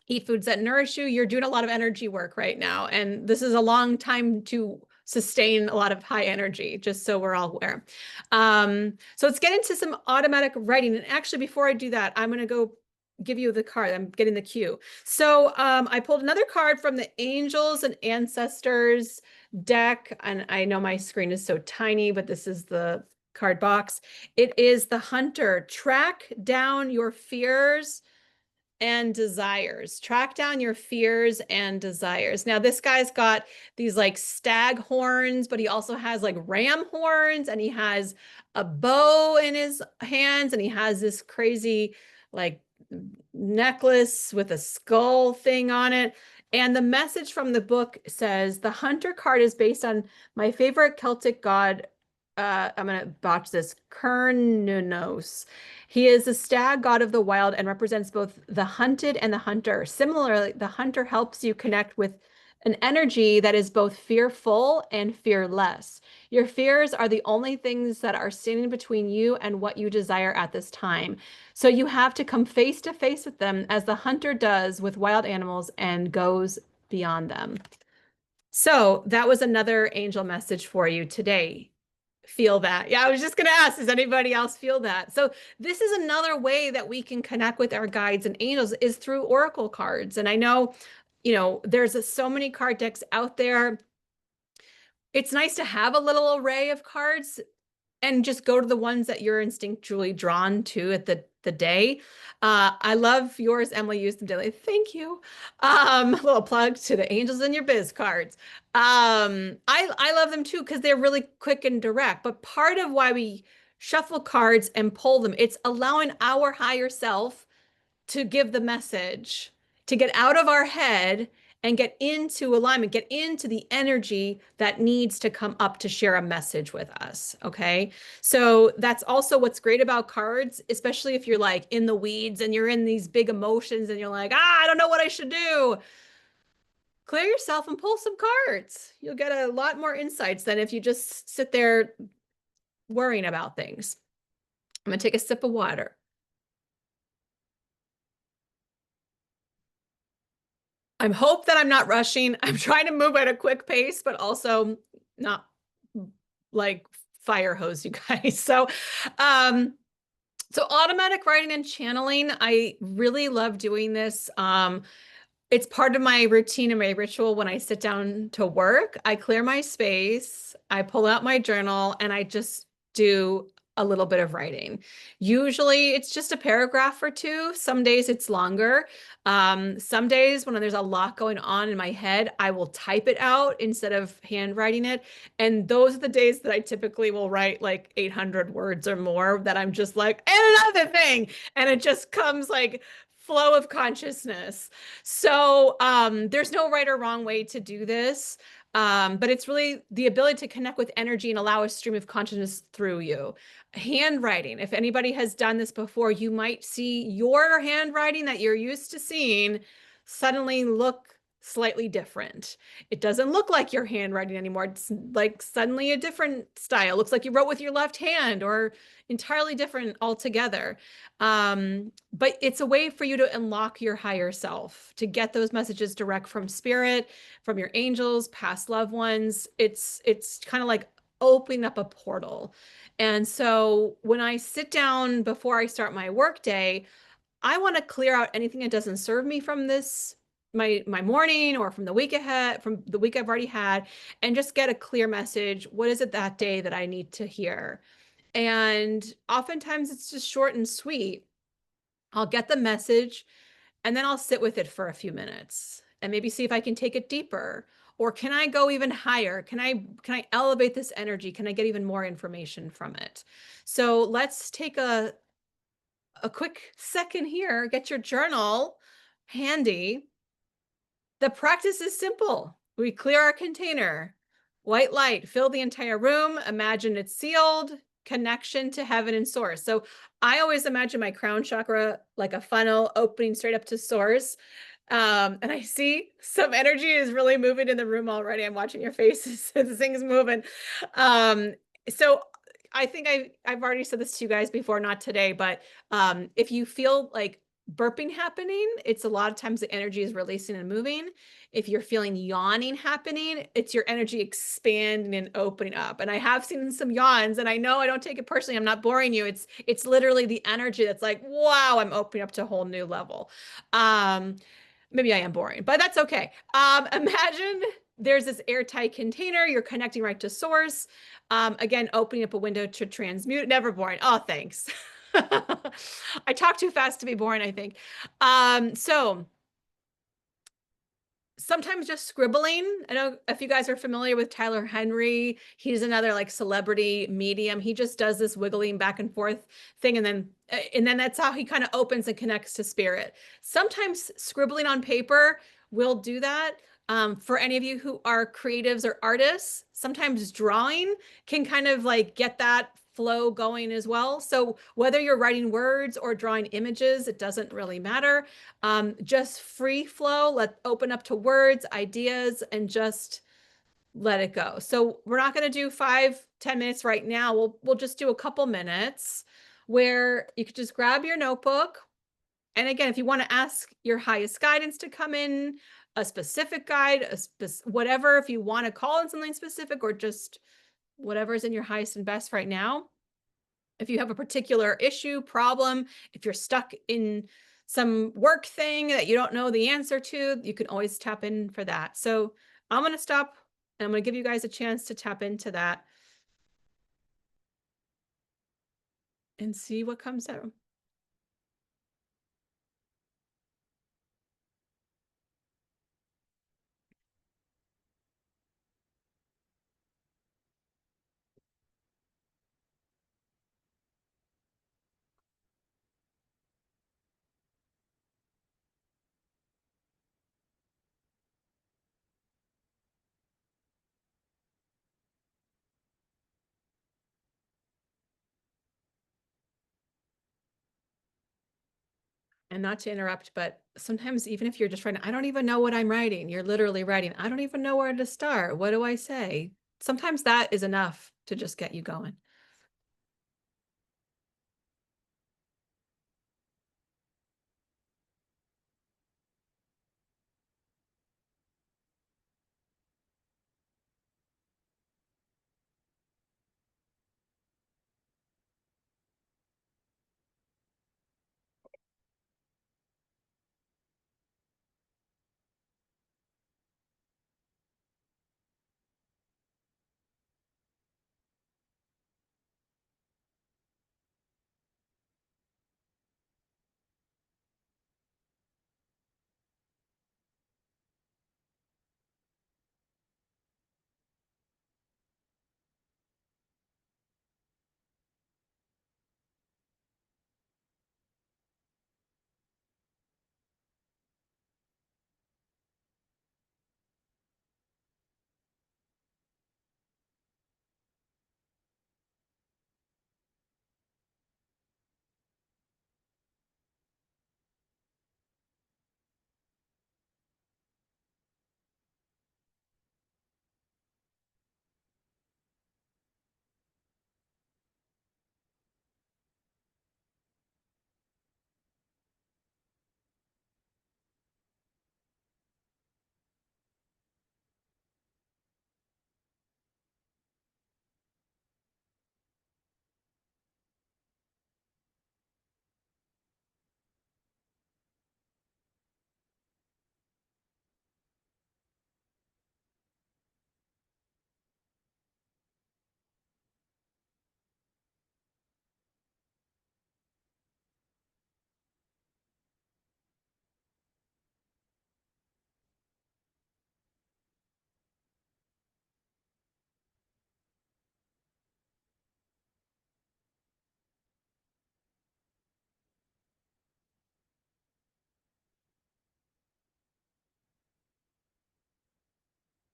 eat foods that nourish you. You're doing a lot of energy work right now. And this is a long time to sustain a lot of high energy, just so we're all aware. So let's get into some automatic writing. And actually, before I do that, I'm going to go give you the card. I'm getting the cue. So I pulled another card from the Angels and Ancestors deck. And I know my screen is so tiny, but this is the card box. It is the Hunter. Track down your fears and desires. Track down your fears and desires. Now, this guy's got these like stag horns, but he also has like ram horns, and he has a bow in his hands, and he has this crazy like necklace with a skull thing on it. And the message from the book says the Hunter card is based on my favorite Celtic god. I'm going to botch this, Cernunnos. He is the stag god of the wild and represents both the hunted and the hunter. Similarly, the hunter helps you connect with an energy that is both fearful and fearless. Your fears are the only things that are standing between you and what you desire at this time. So you have to come face to face with them, as the hunter does with wild animals, and goes beyond them. So that was another angel message for you today. Feel that. Yeah, I was just going to ask, does anybody else feel that? So this is another way that we can connect with our guides and angels, is through oracle cards. And I know, there's so many card decks out there. It's nice to have a little array of cards and just go to the ones that you're instinctually drawn to at the day. I love yours, Emily. Use them daily. Thank you. A little plug to the Angels in Your Biz cards. I love them too, because they're really quick and direct. But part of why we shuffle cards and pull them, it's allowing our higher self to give the message, to get out of our head and get into alignment, get into the energy that needs to come up to share a message with us. Okay. So that's also what's great about cards, especially if you're like in the weeds and you're in these big emotions and you're like, I don't know what I should do. Clear yourself and pull some cards. You'll get a lot more insights than if you just sit there worrying about things. I'm going to take a sip of water. I hope that I'm not rushing. I'm trying to move at a quick pace, but also not like fire hose, you guys. So automatic writing and channeling, I really love doing this. It's part of my routine and my ritual. When I sit down to work, I clear my space, I pull out my journal, and I just do a little bit of writing. Usually it's just a paragraph or two. Some days it's longer. Some days when there's a lot going on in my head, I will type it out instead of handwriting it. And those are the days that I typically will write like 800 words or more, that I'm just like, and another thing. And it just comes like flow of consciousness. So there's no right or wrong way to do this. But it's really the ability to connect with energy and allow a stream of consciousness through you. Handwriting, if anybody has done this before, you might see your handwriting that you're used to seeing suddenly look slightly different. It doesn't look like your handwriting anymore. It's like suddenly a different style. It looks like you wrote with your left hand, or entirely different altogether. But it's a way for you to unlock your higher self, to get those messages direct from spirit, from your angels, past loved ones. It's kind of like opening up a portal. And so when I sit down before I start my work day, I want to clear out anything that doesn't serve me from this, my morning, or from the week ahead, from the week I've already had, and just get a clear message. What is it that day that I need to hear? And oftentimes it's just short and sweet. I'll get the message, and then I'll sit with it for a few minutes and maybe see if I can take it deeper. Or can I go even higher? Can I elevate this energy? Can I get even more information from it? So let's take a quick second here. Get your journal handy. The practice is simple. We clear our container. White light, fill the entire room. Imagine it's sealed. Connection to heaven and source. So I always imagine my crown chakra like a funnel opening straight up to source. And I see some energy is really moving in the room already. I'm watching your faces. This thing's moving. So I think I've already said this to you guys before, not today, but if you feel like burping happening, it's a lot of times the energy is releasing and moving. If you're feeling yawning happening, it's your energy expanding and opening up. And I have seen some yawns, and I know I don't take it personally. I'm not boring you. It's literally the energy that's like, wow, I'm opening up to a whole new level. Maybe I am boring, but that's okay. Imagine there's this airtight container. You're connecting right to source. Again, opening up a window to transmute. Never boring. Oh, thanks. I talk too fast to be boring, I think. So sometimes just scribbling. I know if you guys are familiar with Tyler Henry, he's another like celebrity medium. He just does this wiggling back and forth thing, and then that's how he kind of opens and connects to spirit. Sometimes scribbling on paper will do that. For any of you who are creatives or artists, sometimes drawing can kind of like get that flow going as well. So whether you're writing words or drawing images, it doesn't really matter. Just free flow, open up to words, ideas, and just let it go. So we're not going to do 5-10 minutes right now. We'll just do a couple minutes where you could just grab your notebook. And again, if you want to ask your highest guidance to come in, a specific guide, whatever, if you want to call in something specific or just whatever is in your highest and best right now. If you have a particular issue, problem, if you're stuck in some work thing that you don't know the answer to, you can always tap in for that. So I'm going to stop and I'm going to give you guys a chance to tap into that and see what comes out. And not to interrupt, but sometimes even if you're just writing, I don't even know what I'm writing. You're literally writing, I don't even know where to start. What do I say? Sometimes that is enough to just get you going.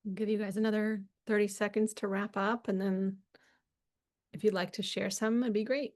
I'll give you guys another 30 seconds to wrap up. And then if you'd like to share some, it'd be great.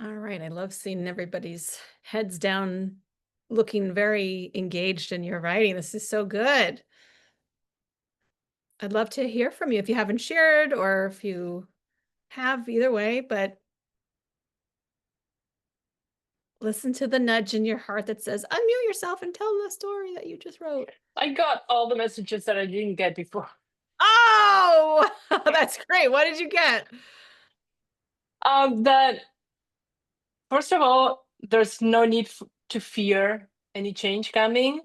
All right. I love seeing everybody's heads down, looking very engaged in your writing. This is so good. I'd love to hear from you if you haven't shared or if you have, either way, but listen to the nudge in your heart that says, unmute yourself and tell the story that you just wrote. I got all the messages that I didn't get before. Oh, that's great. What did you get? That first of all, there's no need to fear any change coming,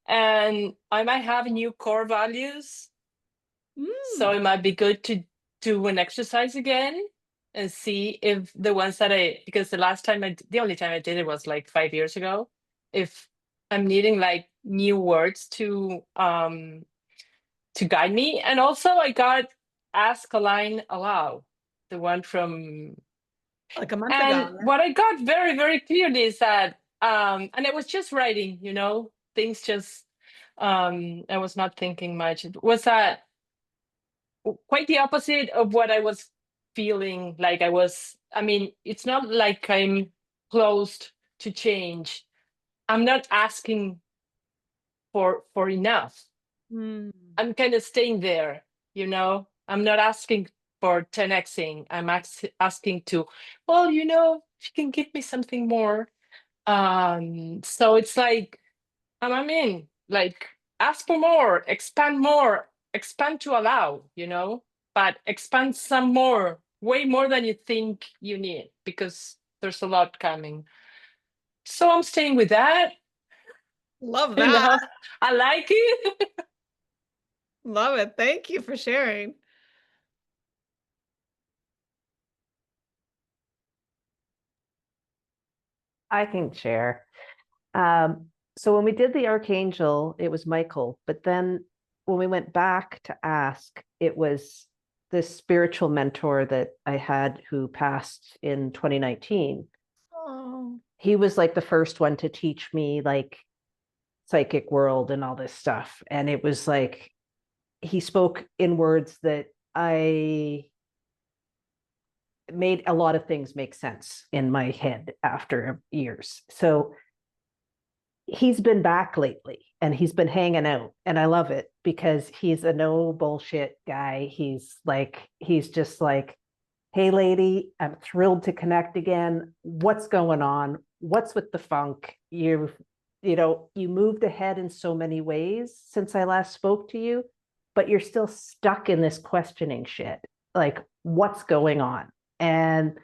and I might have new core values, so Mm. it might be good to do an exercise again and see if the ones that because the only time I did it was like 5 years ago, if I'm needing like new words to guide me. And also I got Ask, Align, Allow, the one from, Like a month and ago. what I got very, very clearly is that, and I was just writing, things just, I was not thinking much. It was that quite the opposite of what I was feeling like it's not like I'm closed to change. I'm not asking for enough. Mm. I'm kind of staying there, I'm not asking for 10xing. I'm asking to, well, if you can give me something more. So it's like, I'm in, like, ask for more, expand to allow, but expand some more, way more than you think you need, because there's a lot coming. So I'm staying with that. Love that. I like it. Love it. Thank you for sharing. I can share. So when we did the Archangel, it was Michael, but then when we went back to ask, it was this spiritual mentor that I had who passed in 2019. Oh. He was like the first one to teach me like psychic world and all this stuff. And it was like, he spoke in words that I made a lot of things make sense in my head after years. So he's been back lately and he's been hanging out, and I love it because he's a no bullshit guy. He's just like, hey lady, I'm thrilled to connect again. What's going on? What's with the funk? You moved ahead in so many ways since I last spoke to you, but you're still stuck in this questioning shit. Like, what's going on? And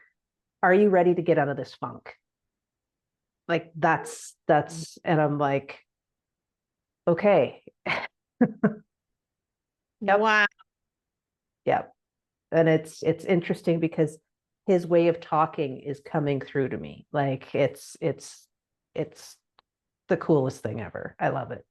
are you ready to get out of this funk? Like that's, and I'm like, okay. Yep. Wow. Yep. And it's interesting because his way of talking is coming through to me. Like it's the coolest thing ever. I love it.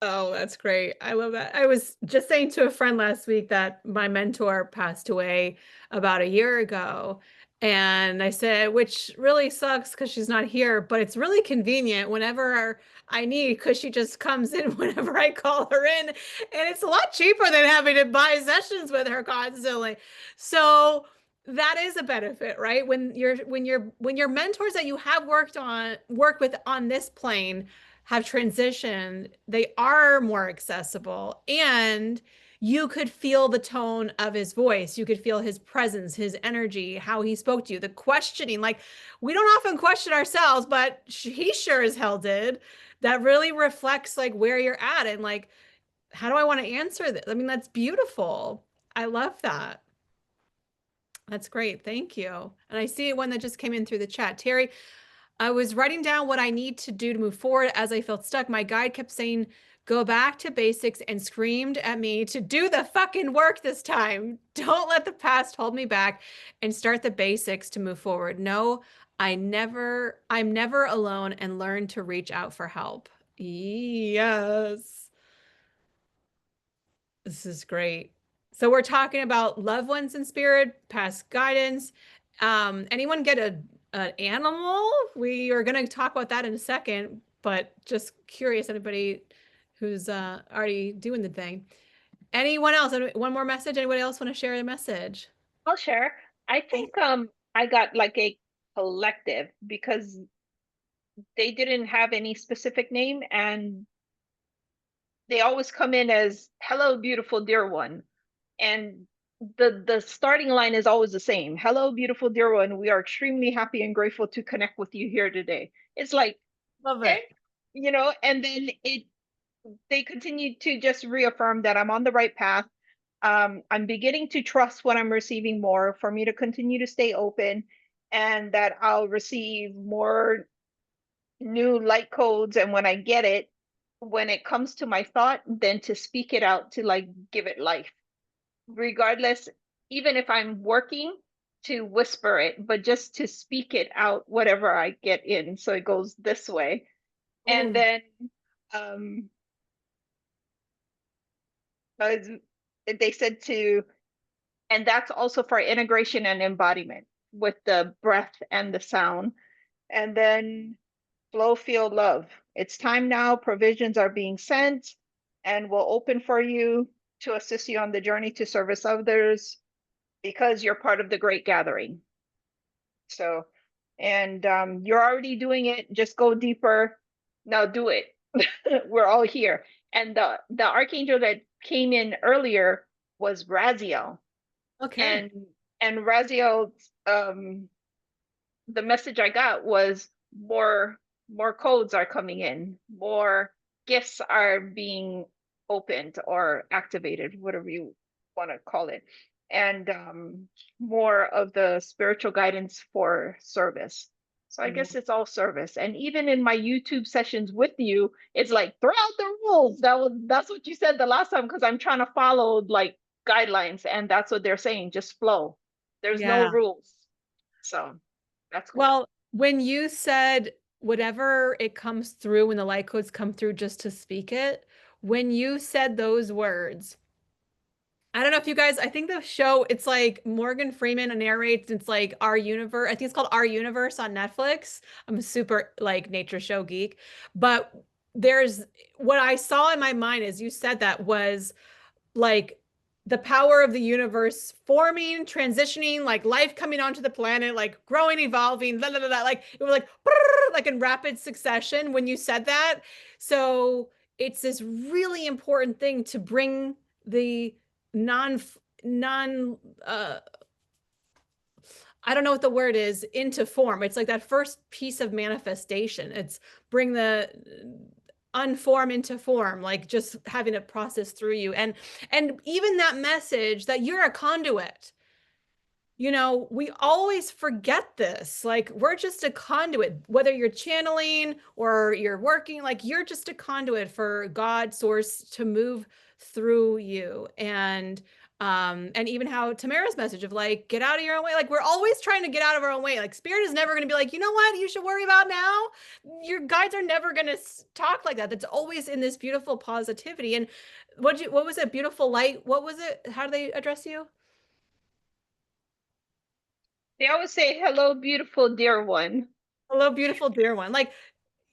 Oh, that's great. I love that. I was just saying to a friend last week that my mentor passed away about a year ago. And I said, which really sucks because she's not here, but it's really convenient whenever I need, because she just comes in whenever I call her in. And it's a lot cheaper than having to buy sessions with her constantly. So that is a benefit, right? When your mentors that you have worked with on this plane have transitioned, they are more accessible, and you could feel the tone of his voice. You could feel his presence, his energy, how he spoke to you, the questioning. Like, we don't often question ourselves, but he sure as hell did. That really reflects like where you're at and like, how do I want to answer this? I mean, that's beautiful. I love that. That's great. Thank you. And I see one that just came in through the chat. Terry, I was writing down what I need to do to move forward as I felt stuck. My guide kept saying, go back to basics, and screamed at me to do the fucking work this time. Don't let the past hold me back and start the basics to move forward. No, I'm never alone, and learn to reach out for help. Yes. This is great. So we're talking about loved ones in spirit, past guidance. Anyone get an animal? We are going to talk about that in a second, but just curious, anybody who's already doing the thing. Anyone else? One more message? Anybody else want to share a message? I'll share. I think I got like a collective because they didn't have any specific name, and they always come in as hello beautiful dear one, and the starting line is always the same. Hello beautiful dear one, we are extremely happy and grateful to connect with you here today. It's like, Love okay, it. you know, and then they continue to just reaffirm that I'm on the right path. I'm beginning to trust what I'm receiving more for me to continue to stay open, and that I'll receive more new light codes. And when I get it, when it comes to my thought, then to speak it out, to like give it life, regardless, even if I'm working, to whisper it, but just to speak it out, whatever I get in. So it goes this way. And Ooh. then um as they said to, and that's also for integration and embodiment with the breath and the sound. And then flow, feel, love. It's time now. Provisions are being sent and will open for you to assist you on the journey to service others because you're part of the great gathering. So, and you're already doing it. Just go deeper. Now do it. We're all here. And the archangel that came in earlier was Raziel. Okay. And Raziel, the message I got was more codes are coming in, more gifts are being opened or activated, whatever you want to call it, and more of the spiritual guidance for service. So I guess it's all service. And even in my YouTube sessions with you, it's like throw out the rules. That's what you said the last time, because I'm trying to follow like guidelines, and that's what they're saying. Just flow. There's no Yeah. rules. So that's cool. Well, when you said whatever it comes through, when the light codes come through, just to speak it, when you said those words, I don't know if you guys, I think the show, it's like Morgan Freeman narrates, it's like Our Universe. I think it's called Our Universe on Netflix. I'm a super like nature show geek, but there's what I saw in my mind as you said that was like the power of the universe forming, transitioning, like life coming onto the planet, like growing, evolving, blah, blah, blah, blah. Like it was like in rapid succession when you said that. So it's this really important thing to bring the non I don't know what the word is, into form. It's like that first piece of manifestation. It's bring the unform into form, like just having it process through you. And even that message that you're a conduit. You know, we always forget this. Like we're just a conduit, whether you're channeling or you're working, like you're just a conduit for God source to move through you. And even how Tamara's message of like, get out of your own way. Like we're always trying to get out of our own way. Like spirit is never going to be like, you know what you should worry about now. Your guides are never going to talk like that. That's always in this beautiful positivity. And what was it? Beautiful light. What was it? How do they address you? They always say, hello, beautiful dear one. Hello, beautiful dear one. Like,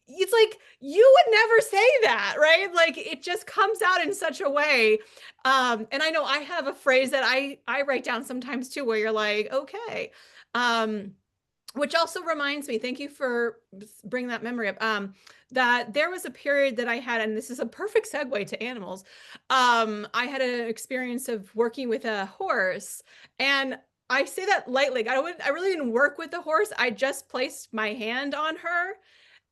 it's like you would never say that, right? Like it just comes out in such a way. And I know I have a phrase that I write down sometimes too, where you're like, okay. Which also reminds me, thank you for bringing that memory up. That there was a period that I had, and this is a perfect segue to animals. I had an experience of working with a horse, and I say that lightly. I really didn't work with the horse. I just placed my hand on her,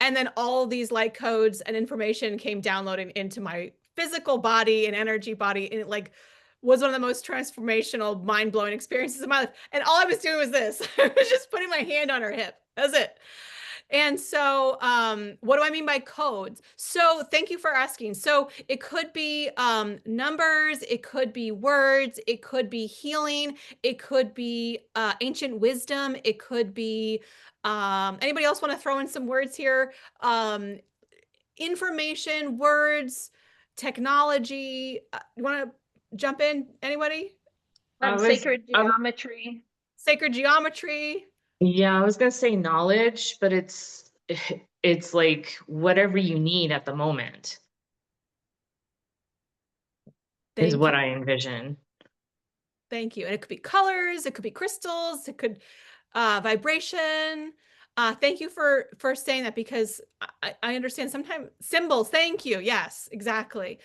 and then all these light codes and information came downloading into my physical body and energy body, and it like was one of the most transformational, mind-blowing experiences of my life. And all I was doing was this. I was just putting my hand on her hip. That's it. And so what do I mean by codes? So thank you for asking. So it could be numbers, it could be words, it could be healing, it could be ancient wisdom, it could be anybody else want to throw in some words here? Information, words, technology. You want to jump in? Anybody? Sacred geometry. Sacred geometry. Yeah, I was gonna say knowledge, but it's like whatever you need at the moment is what I envision. Thank you. And it could be colors, it could be crystals, it could vibration. Thank you for saying that, because I understand sometimes symbols. Thank you. Yes, exactly.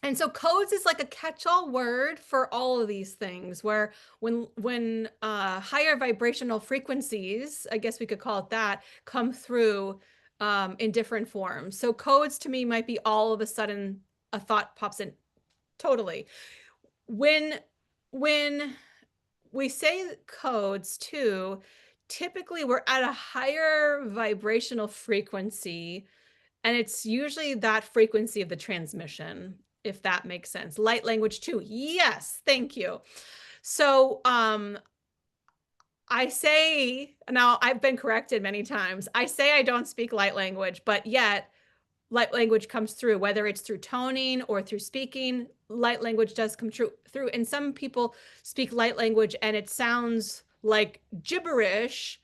And so codes is like a catch-all word for all of these things, where when higher vibrational frequencies, I guess we could call it that, come through in different forms. So codes to me might be all of a sudden a thought pops in. Totally. When we say codes too, typically we're at a higher vibrational frequency, and it's usually that frequency of the transmission, if that makes sense. Light language too. Yes, thank you. So I say, now I've been corrected many times. I say I don't speak light language, but yet light language comes through, whether it's through toning or through speaking. Light language does come through. And some people speak light language and it sounds like gibberish,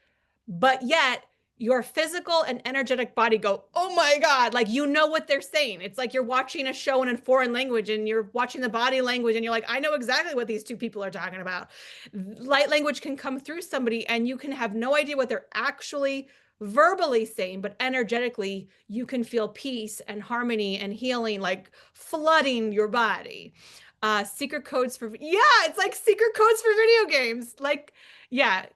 but yet your physical and energetic body go, oh my God, like you know what they're saying. It's like you're watching a show in a foreign language and you're watching the body language and you're like, I know exactly what these two people are talking about. Light language can come through somebody and you can have no idea what they're actually verbally saying, but energetically you can feel peace and harmony and healing like flooding your body. Secret codes for, yeah, it's like secret codes for video games. Like, yeah.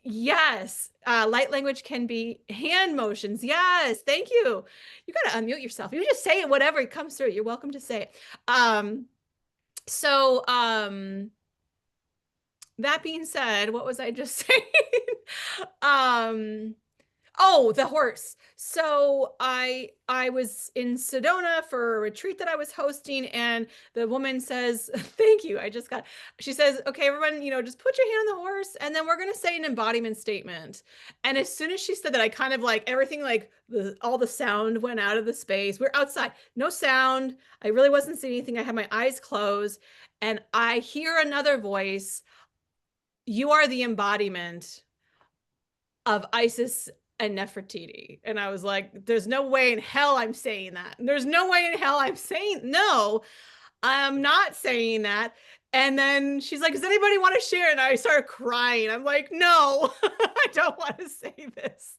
Yes. Light language can be hand motions. Yes. Thank you. You got to unmute yourself. You just say it, whatever it comes through. You're welcome to say it. That being said, what was I just saying? Oh, the horse. So I was in Sedona for a retreat that I was hosting, and the woman says, thank you. She says, okay, everyone, just put your hand on the horse, and then we're going to say an embodiment statement. And as soon as she said that, I kind of like everything, like all the sound went out of the space. We're outside, no sound. I really wasn't seeing anything. I had my eyes closed, and I hear another voice. You are the embodiment of Isis and Nefertiti. And I was like, there's no way in hell I'm saying that. There's no way in hell I'm saying, no, I'm not saying that. And then she's like, does anybody want to share? And I started crying. I'm like, no, I don't want to say this.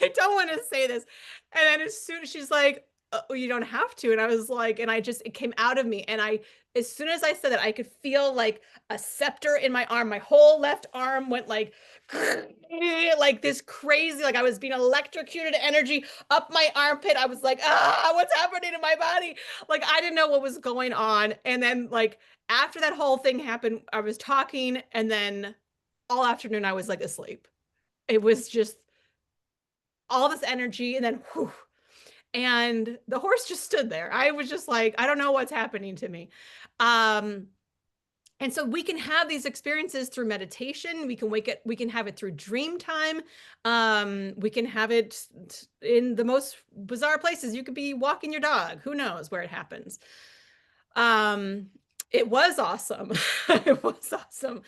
I don't want to say this. And then as soon as she's like, oh, you don't have to. And I was like, and it came out of me. And as soon as I said that, I could feel like a scepter in my arm. My whole left arm went like this crazy, like I was being electrocuted energy up my armpit. I was like, what's happening to my body? Like, I didn't know what was going on. And then like, after that whole thing happened, I was talking, and then all afternoon I was like asleep. It was just all this energy, and then whew, and the horse just stood there. I was just like, I don't know what's happening to me. And so we can have these experiences through meditation. We can have it through dream time. We can have it in the most bizarre places. You could be walking your dog. Who knows where it happens? It was awesome. It was awesome.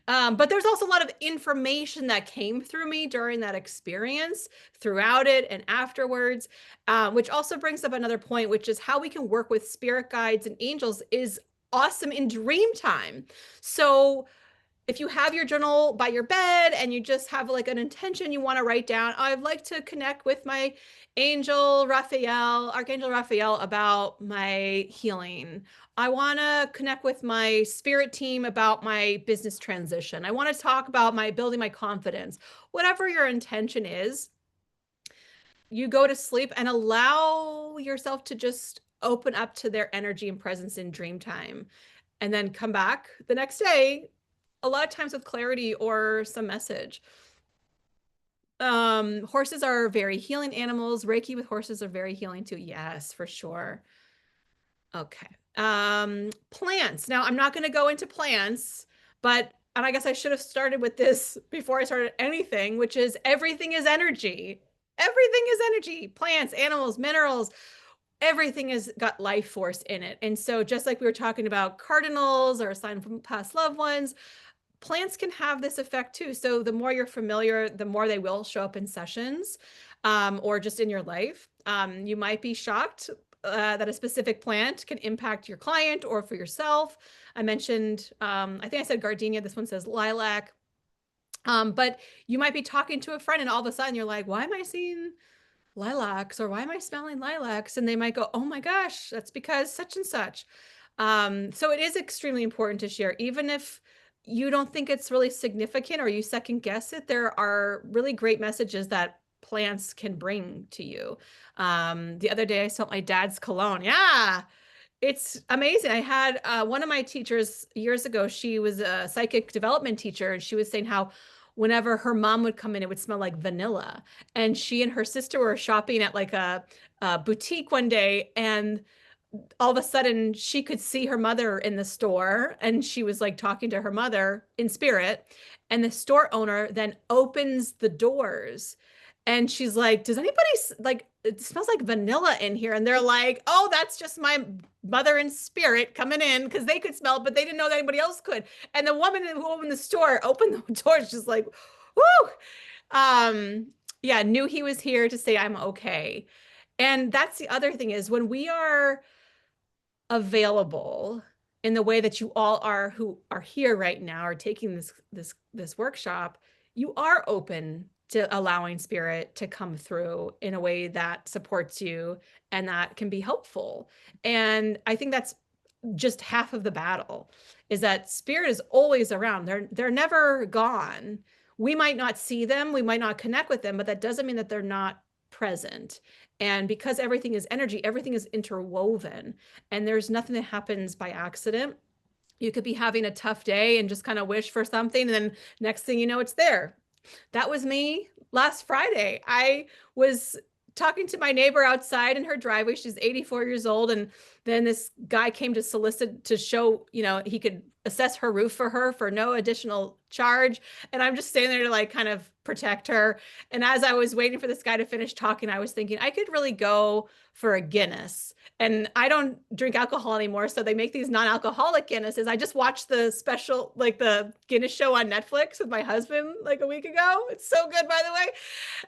But there's also a lot of information that came through me during that experience, throughout it and afterwards, which also brings up another point, which is how we can work with spirit guides and angels is awesome in dream time. So if you have your journal by your bed and you just have like an intention you want to write down, I'd like to connect with my angel Raphael, Archangel Raphael, about my healing. I want to connect with my spirit team about my business transition. I want to talk about building my confidence. Whatever your intention is, you go to sleep and allow yourself to just open up to their energy and presence in dream time, and then come back the next day, a lot of times with clarity or some message. Horses are very healing animals. Reiki with horses are very healing too. Yes, for sure. Okay. Plants. Now I'm not going to go into plants, and I guess I should have started with this before I started anything, which is everything is energy. Everything is energy. Plants, animals, minerals, everything has got life force in it. And so just like we were talking about cardinals or a sign from past loved ones, plants can have this effect too. So the more you're familiar, the more they will show up in sessions or just in your life. You might be shocked that a specific plant can impact your client or for yourself. I mentioned, I think I said gardenia. This one says lilac. But you might be talking to a friend and all of a sudden you're like, why am I seeing lilacs, or why am I smelling lilacs? And they might go, oh my gosh, that's because such and such. So it is extremely important to share, even if you don't think it's really significant or you second guess it. There are really great messages that plants can bring to you. The other day I smelled my dad's cologne. Yeah, it's amazing. I had one of my teachers years ago, she was a psychic development teacher, and she was saying how whenever her mom would come in, it would smell like vanilla. And she and her sister were shopping at like a boutique one day, and all of a sudden she could see her mother in the store, and she was like talking to her mother in spirit. And the store owner then opens the doors, and she's like, does anybody like, it smells like vanilla in here? And they're like, oh, that's just my mother in spirit coming in, because they could smell it, but they didn't know that anybody else could. And the woman who opened the store opened the doors, just like, whoo. Yeah, knew he was here to say I'm okay. And that's the other thing, is when we are available in the way that you all are, who are here right now, are taking this workshop, you are open to allowing spirit to come through in a way that supports you and that can be helpful. And I think that's just half of the battle, is that spirit is always around. They're never gone. We might not see them, we might not connect with them, but that doesn't mean that they're not present. And because everything is energy, everything is interwoven, and there's nothing that happens by accident. You could be having a tough day and just kind of wish for something, and then next thing you know, it's there. That was me last Friday. I was talking to my neighbor outside in her driveway. She's 84 years old. And then this guy came to solicit to show, he could assess her roof for her for no additional charge. And I'm just standing there to like kind of protect her. And as I was waiting for this guy to finish talking, I was thinking I could really go for a Guinness. And I don't drink alcohol anymore, so they make these non-alcoholic Guinnesses. I just watched the special, like the Guinness show on Netflix with my husband like a week ago. It's so good, by the way.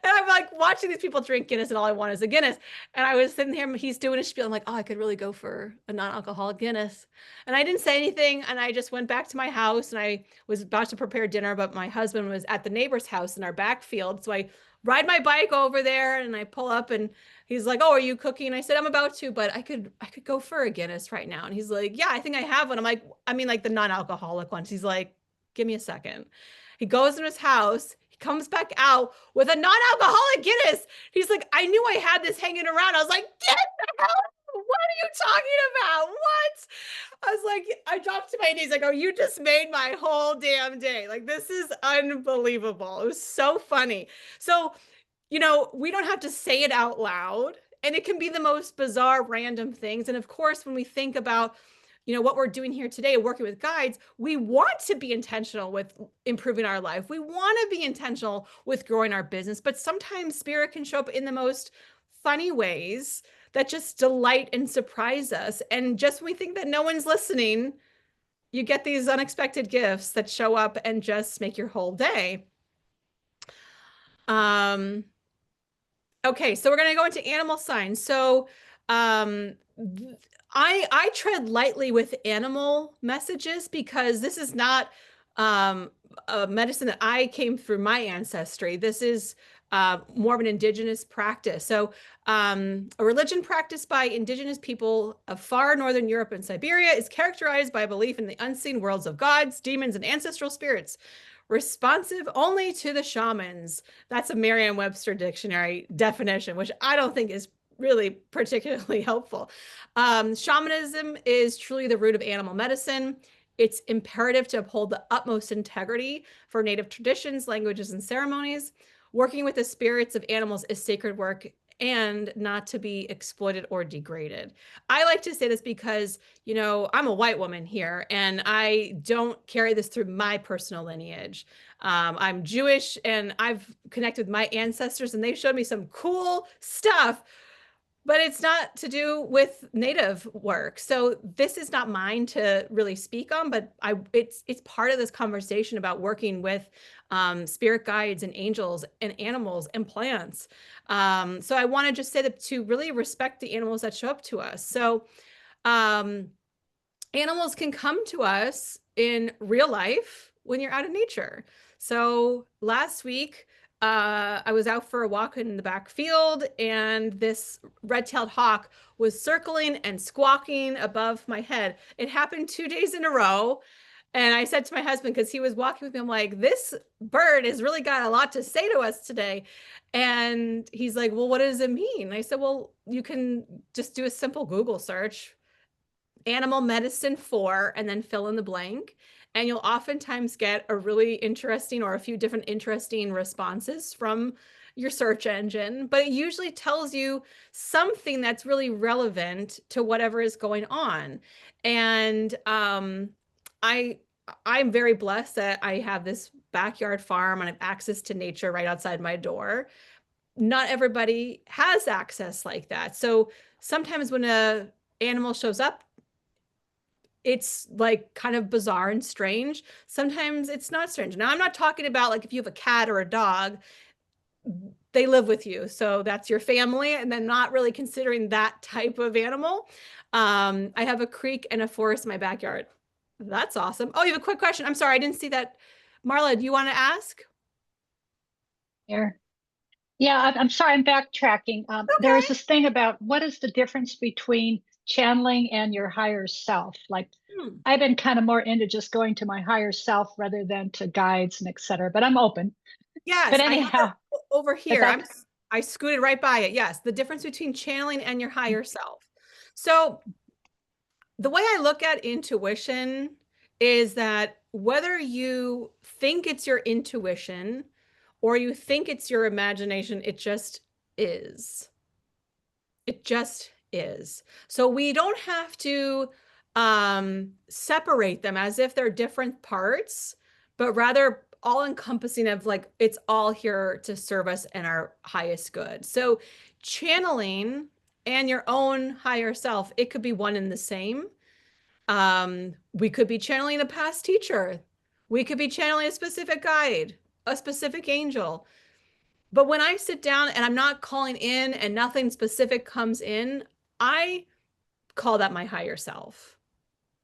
And I'm like watching these people drink Guinness, and all I want is a Guinness. And I was sitting here, he's doing a spiel. I'm like, oh, I could really go for a non-alcoholic Guinness. And I didn't say anything, and I just went back to my house, and I was about to prepare dinner, but my husband was at the neighbor's house in our backfield. So I ride my bike over there, and I pull up, and he's like, oh, are you cooking? And I said, I'm about to, but I could go for a Guinness right now. And he's like, yeah, I think I have one. I'm like, I mean, like the non-alcoholic ones. He's like, give me a second. He goes in his house. He comes back out with a non-alcoholic Guinness. He's like, I knew I had this hanging around. I was like, get the hell out. What are you talking about? What? I was like, I dropped to my knees. Like, oh, you just made my whole damn day. Like, this is unbelievable. It was so funny. So, we don't have to say it out loud, and it can be the most bizarre, random things. And of course, when we think about, what we're doing here today, working with guides, we want to be intentional with improving our life. We want to be intentional with growing our business, but sometimes spirit can show up in the most funny ways that just delight and surprise us. And just when we think that no one's listening, you get these unexpected gifts that show up and just make your whole day. Okay, so we're going to go into animal signs. So I tread lightly with animal messages, because this is not a medicine that I came through my ancestry. This is more of an indigenous practice. So a religion practiced by indigenous people of far northern Europe and Siberia is characterized by a belief in the unseen worlds of gods, demons, and ancestral spirits, responsive only to the shamans. That's a Merriam-Webster dictionary definition, which I don't think is really particularly helpful. Shamanism is truly the root of animal medicine. It's imperative to uphold the utmost integrity for native traditions, languages, and ceremonies. Working with the spirits of animals is sacred work and not to be exploited or degraded. I like to say this because, I'm a white woman here, and I don't carry this through my personal lineage. I'm Jewish, and I've connected with my ancestors, and they showed me some cool stuff, but it's not to do with native work. So this is not mine to really speak on, but it's part of this conversation about working with spirit guides and angels and animals and plants. So I want to just say that to really respect the animals that show up to us. So animals can come to us in real life when you're out in nature. So last week, I was out for a walk in the back field, and this red-tailed hawk was circling and squawking above my head. It happened 2 days in a row. And I said to my husband, because he was walking with me, I'm like, this bird has really got a lot to say to us today. And he's like, well, what does it mean? And I said, well, you can just do a simple Google search, animal medicine 4, and then fill in the blank. And you'll oftentimes get a really interesting or a few different interesting responses from your search engine, but it usually tells you something that's really relevant to whatever is going on. And I'm very blessed that I have this backyard farm and I have access to nature right outside my door. Not everybody has access like that. So sometimes when a animal shows up, it's like kind of bizarre and strange. Sometimes it's not strange. Now, I'm not talking about like if you have a cat or a dog, they live with you. So that's your family, and then not really considering that type of animal. I have a creek and a forest in my backyard. That's awesome. Oh, you have a quick question. I'm sorry, I didn't see that. Marla, do you want to ask? Here. Yeah, I'm sorry, I'm backtracking. There is this thing about what is the difference between channeling and your higher self? Like, I've been kind of more into just going to my higher self rather than to guides and et cetera, but I'm open. Yes, But I have anyhow, it over here. that's- I scooted right by it. Yes, the difference between channeling and your higher self. So the way I look at intuition is that whether you think it's your intuition or you think it's your imagination, it just is. It just is. So we don't have to separate them as if they're different parts, but rather all encompassing of like, it's all here to serve us and our highest good. So channeling and your own higher self, it could be one and the same. We could be channeling a past teacher. We could be channeling a specific guide, a specific angel. But when I sit down and I'm not calling in and nothing specific comes in, I call that my higher self.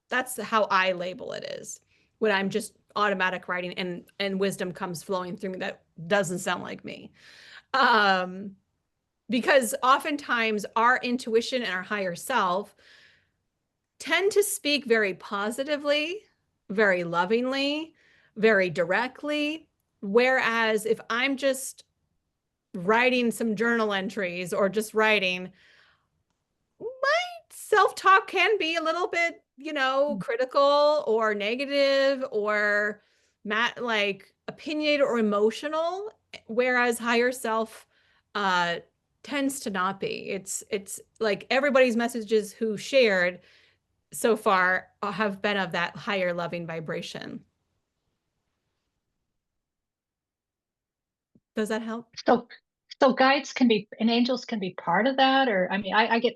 That's how I label it is when I'm just automatic writing and wisdom comes flowing through me that doesn't sound like me. Because oftentimes our intuition and our higher self tend to speak very positively, very lovingly, very directly. Whereas if I'm just writing some journal entries or just writing, my self-talk can be a little bit, critical or negative or like opinionated or emotional, whereas higher self tends to not be. It's like everybody's messages who shared so far have been of that higher loving vibration. Does that help? So guides can be, and angels can be part of that, or I mean,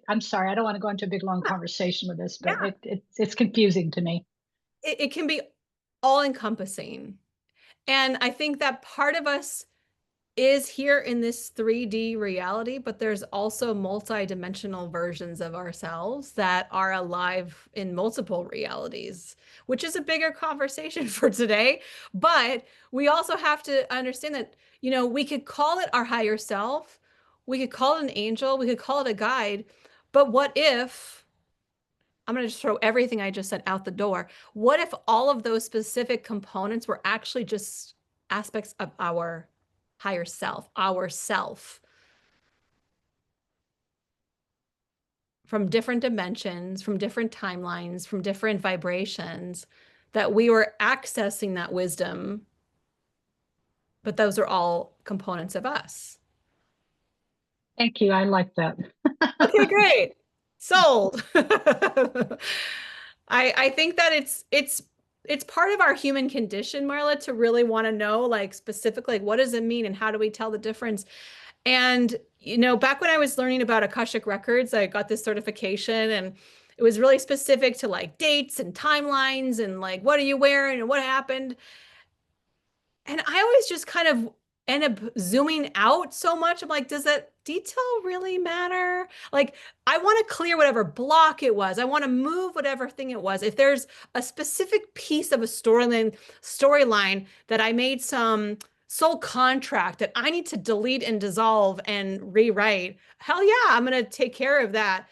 I'm sorry, I don't want to go into a big long conversation with this, but it's confusing to me. It can be all encompassing. And I think that part of us is here in this 3D reality, but there's also multi-dimensional versions of ourselves that are alive in multiple realities, which is a bigger conversation for today. But we also have to understand that, we could call it our higher self, we could call it an angel, we could call it a guide, but what if, I'm going to just throw everything I just said out the door. What if all of those specific components were actually just aspects of our higher self, from different dimensions, from different timelines, from different vibrations, that we were accessing that wisdom, but those are all components of us. Thank you. I like that. Okay, great. Sold. I think that it's part of our human condition, Marla, to really want to know, like, specifically, like, what does it mean and how do we tell the difference? And, back when I was learning about Akashic Records, I got this certification and it was really specific to like dates and timelines and like, what are you wearing and what happened? And I always just kind of end up zooming out so much. I'm like, does that detail really matter? Like, I want to clear whatever block it was. I want to move whatever thing it was. If there's a specific piece of a storyline that I made some soul contract that I need to delete and dissolve and rewrite, hell yeah, I'm going to take care of that.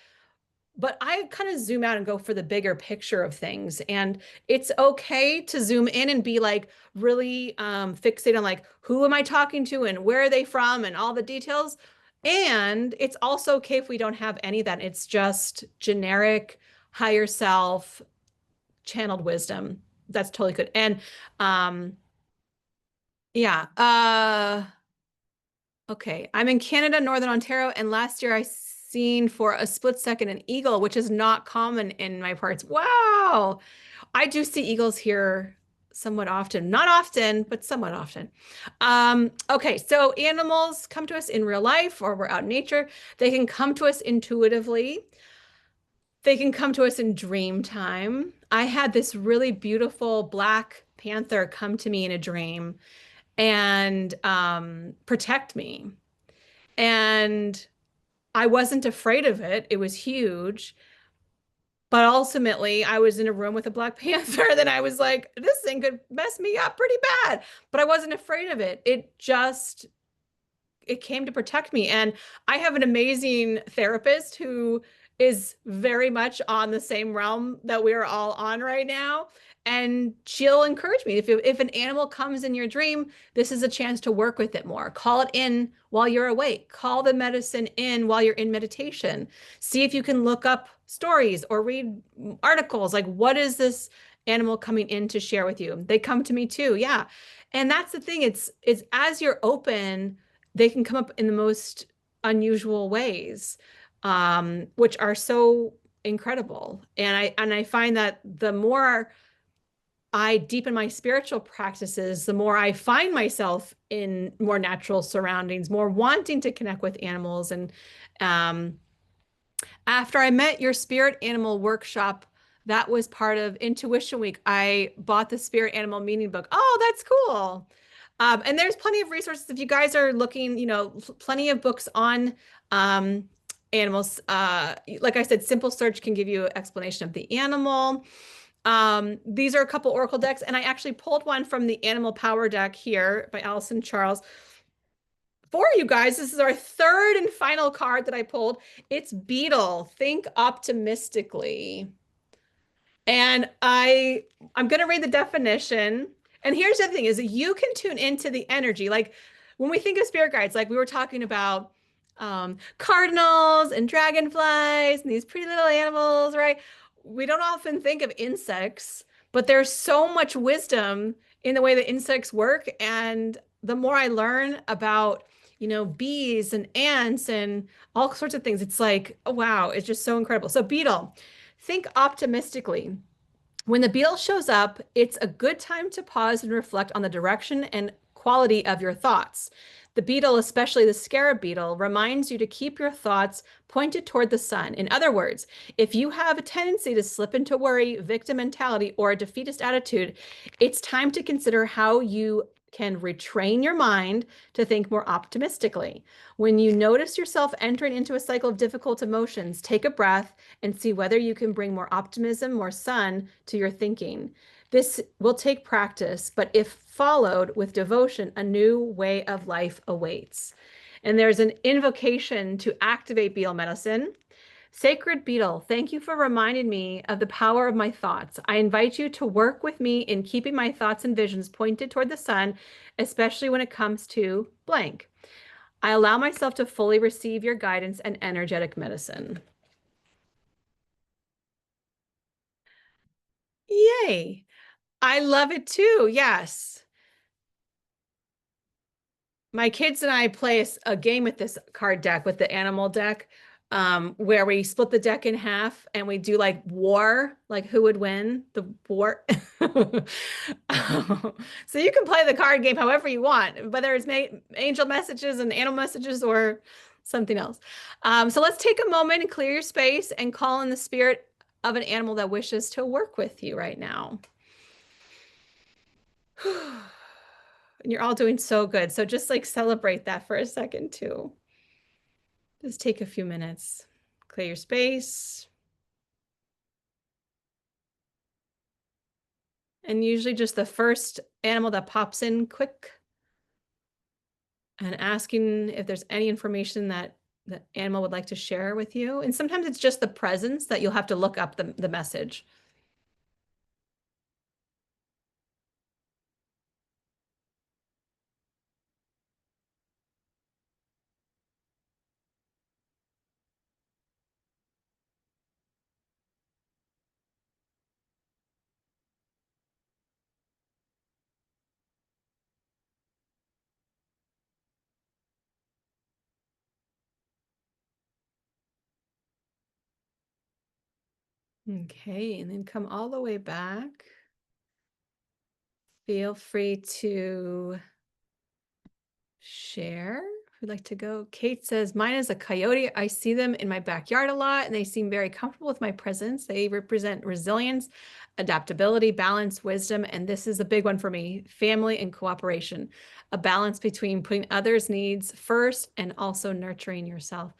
But I kind of zoom out and go for the bigger picture of things. And it's okay to zoom in and be like really fixated on like, who am I talking to and where are they from and all the details. And it's also okay if we don't have any of that. It's just generic, higher self, channeled wisdom. That's totally good. And yeah. Okay. I'm in Canada, Northern Ontario, and last year I seen for a split second an eagle, which is not common in my parts. Wow. I do see eagles here somewhat often. Not often, but somewhat often. Okay, so animals come to us in real life or we're out in nature. They can come to us intuitively. They can come to us in dream time. I had this really beautiful black panther come to me in a dream and protect me. And I wasn't afraid of it. It was huge. But ultimately, I was in a room with a black panther that I was like, this thing could mess me up pretty bad. But I wasn't afraid of it. It came to protect me. And I have an amazing therapist who is very much on the same realm that we're all on right now. And she'll encourage me. If an animal comes in your dream, this is a chance to work with it more. Call it in while you're awake. Call the medicine in while you're in meditation. See if you can look up stories or read articles. Like, what is this animal coming in to share with you? They come to me too. Yeah. And that's the thing. It's as you're open, they can come up in the most unusual ways, which are so incredible. And I find that the more I deepen my spiritual practices, the more I find myself in more natural surroundings, more wanting to connect with animals. And after I met your spirit animal workshop, that was part of Intuition Week. I bought the Spirit Animal Meaning book. Oh, that's cool. And there's plenty of resources if you guys are looking, plenty of books on animals. Like I said, Simple Search can give you an explanation of the animal. These are a couple oracle decks, and I actually pulled one from the Animal Power deck here by Allison Charles. For you guys, this is our third and final card that I pulled. It's Beetle, Think Optimistically. And I'm going to read the definition. And here's the thing is that you can tune into the energy. Like when we think of spirit guides, like we were talking about cardinals and dragonflies and these pretty little animals, right? We don't often think of insects, but there's so much wisdom in the way that insects work. And the more I learn about, bees and ants and all sorts of things, it's like, oh, wow, it's just so incredible. So Beetle, think optimistically. When the beetle shows up, it's a good time to pause and reflect on the direction and quality of your thoughts. The beetle, especially the scarab beetle, reminds you to keep your thoughts pointed toward the sun. In other words, if you have a tendency to slip into worry, victim mentality, or a defeatist attitude, it's time to consider how you can retrain your mind to think more optimistically. When you notice yourself entering into a cycle of difficult emotions, take a breath and see whether you can bring more optimism, more sun to your thinking. This will take practice, but if followed with devotion, a new way of life awaits. And there's an invocation to activate beetle medicine. Sacred Beetle, thank you for reminding me of the power of my thoughts. I invite you to work with me in keeping my thoughts and visions pointed toward the sun, especially when it comes to blank. I allow myself to fully receive your guidance and energetic medicine. Yay. I love it too. Yes. My kids and I play a game with this card deck, with the animal deck, where we split the deck in half and we do like war, like who would win the war. So you can play the card game however you want, whether it's angel messages and animal messages or something else. So let's take a moment and clear your space and call in the spirit of an animal that wishes to work with you right now. And you're all doing so good. So just like celebrate that for a second too. Just take a few minutes, clear your space. And usually just the first animal that pops in quick and asking if there's any information that the animal would like to share with you. And sometimes it's just the presence that you'll have to look up the message. Okay, and then come all the way back. Feel free to share. Who'd like to go? Kate says, mine is a coyote. I see them in my backyard a lot and they seem very comfortable with my presence. They represent resilience, adaptability, balance, wisdom, and this is a big one for me, family and cooperation, a balance between putting others' needs first and also nurturing yourself.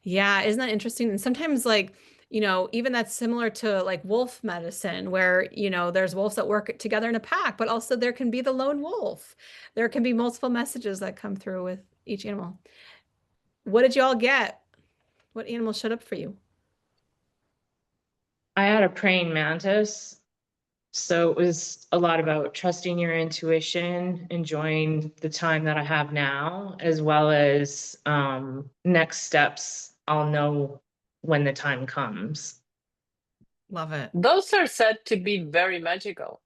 Yeah, isn't that interesting? And sometimes like, you know, even that's similar to like wolf medicine where, you know, there's wolves that work together in a pack, but also there can be the lone wolf. There can be multiple messages that come through with each animal. What did you all get? What animal showed up for you? I had a praying mantis. So it was a lot about trusting your intuition, enjoying the time that I have now, as well as next steps. I'll know when the time comes. Love it. Those are said to be very magical,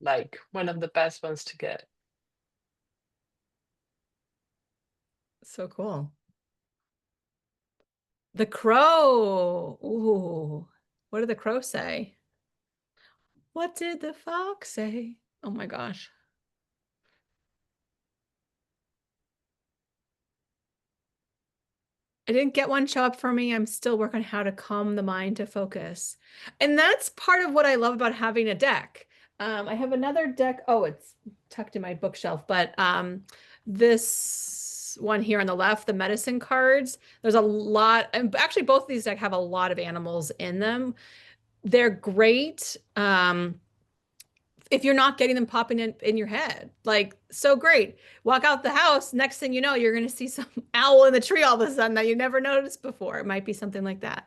like one of the best ones to get. So cool. The crow. Ooh, what did the crow say? What did the fox say? Oh my gosh. I didn't get one show up for me. I'm still working on how to calm the mind to focus. And that's part of what I love about having a deck. I have another deck. Oh, it's tucked in my bookshelf, but this one here on the left, the medicine cards, there's a lot, and actually both of these decks have a lot of animals in them. They're great. If you're not getting them popping in your head, like so great. Walk out the house, next thing you know, you're going to see some owl in the tree all of a sudden that you never noticed before. It might be something like that.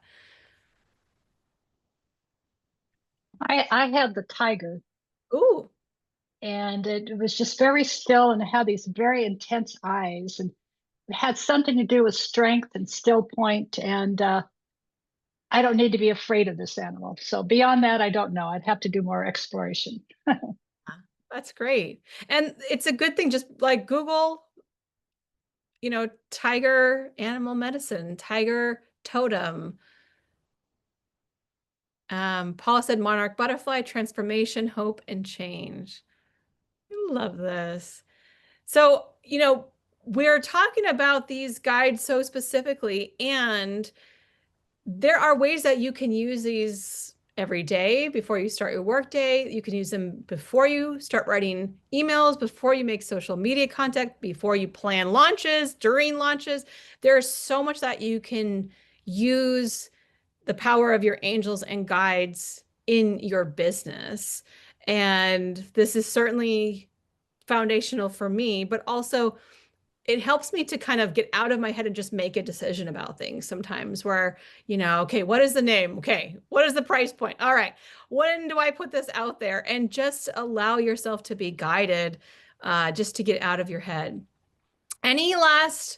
I had the tiger, Ooh, and it was just very still, and it had these very intense eyes, and it had something to do with strength and still point. And I don't need to be afraid of this animal. So beyond that, I don't know. I'd have to do more exploration. that's great. And it's a good thing. Just like Google, you know, tiger animal medicine, tiger totem. Paula said monarch butterfly, transformation, hope, and change. I love this. So, you know, we're talking about these guides so specifically, and there are ways that you can use these every day before you start your workday. You can use them before you start writing emails, before you make social media content, before you plan launches, during launches. There's so much that you can use the power of your angels and guides in your business. And this is certainly foundational for me, but also it helps me to kind of get out of my head and just make a decision about things sometimes where, you know, okay, what is the name? Okay, what is the price point? All right, when do I put this out there? And just allow yourself to be guided just to get out of your head. Any last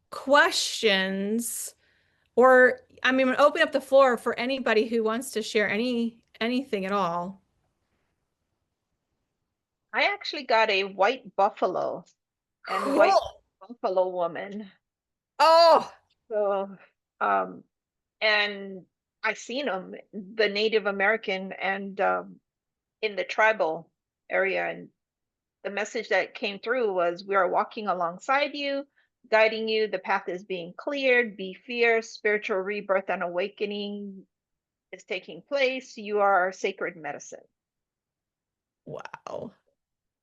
questions? Or I mean, I'm gonna open up the floor for anybody who wants to share anything at all. I actually got a white buffalo and white buffalo woman. Oh, So, and I seen them, the Native American and in the tribal area, and the message that came through was, "We are walking alongside you, guiding you. The path is being cleared. Be fierce. Spiritual rebirth and awakening is taking place. You are our sacred medicine." wow.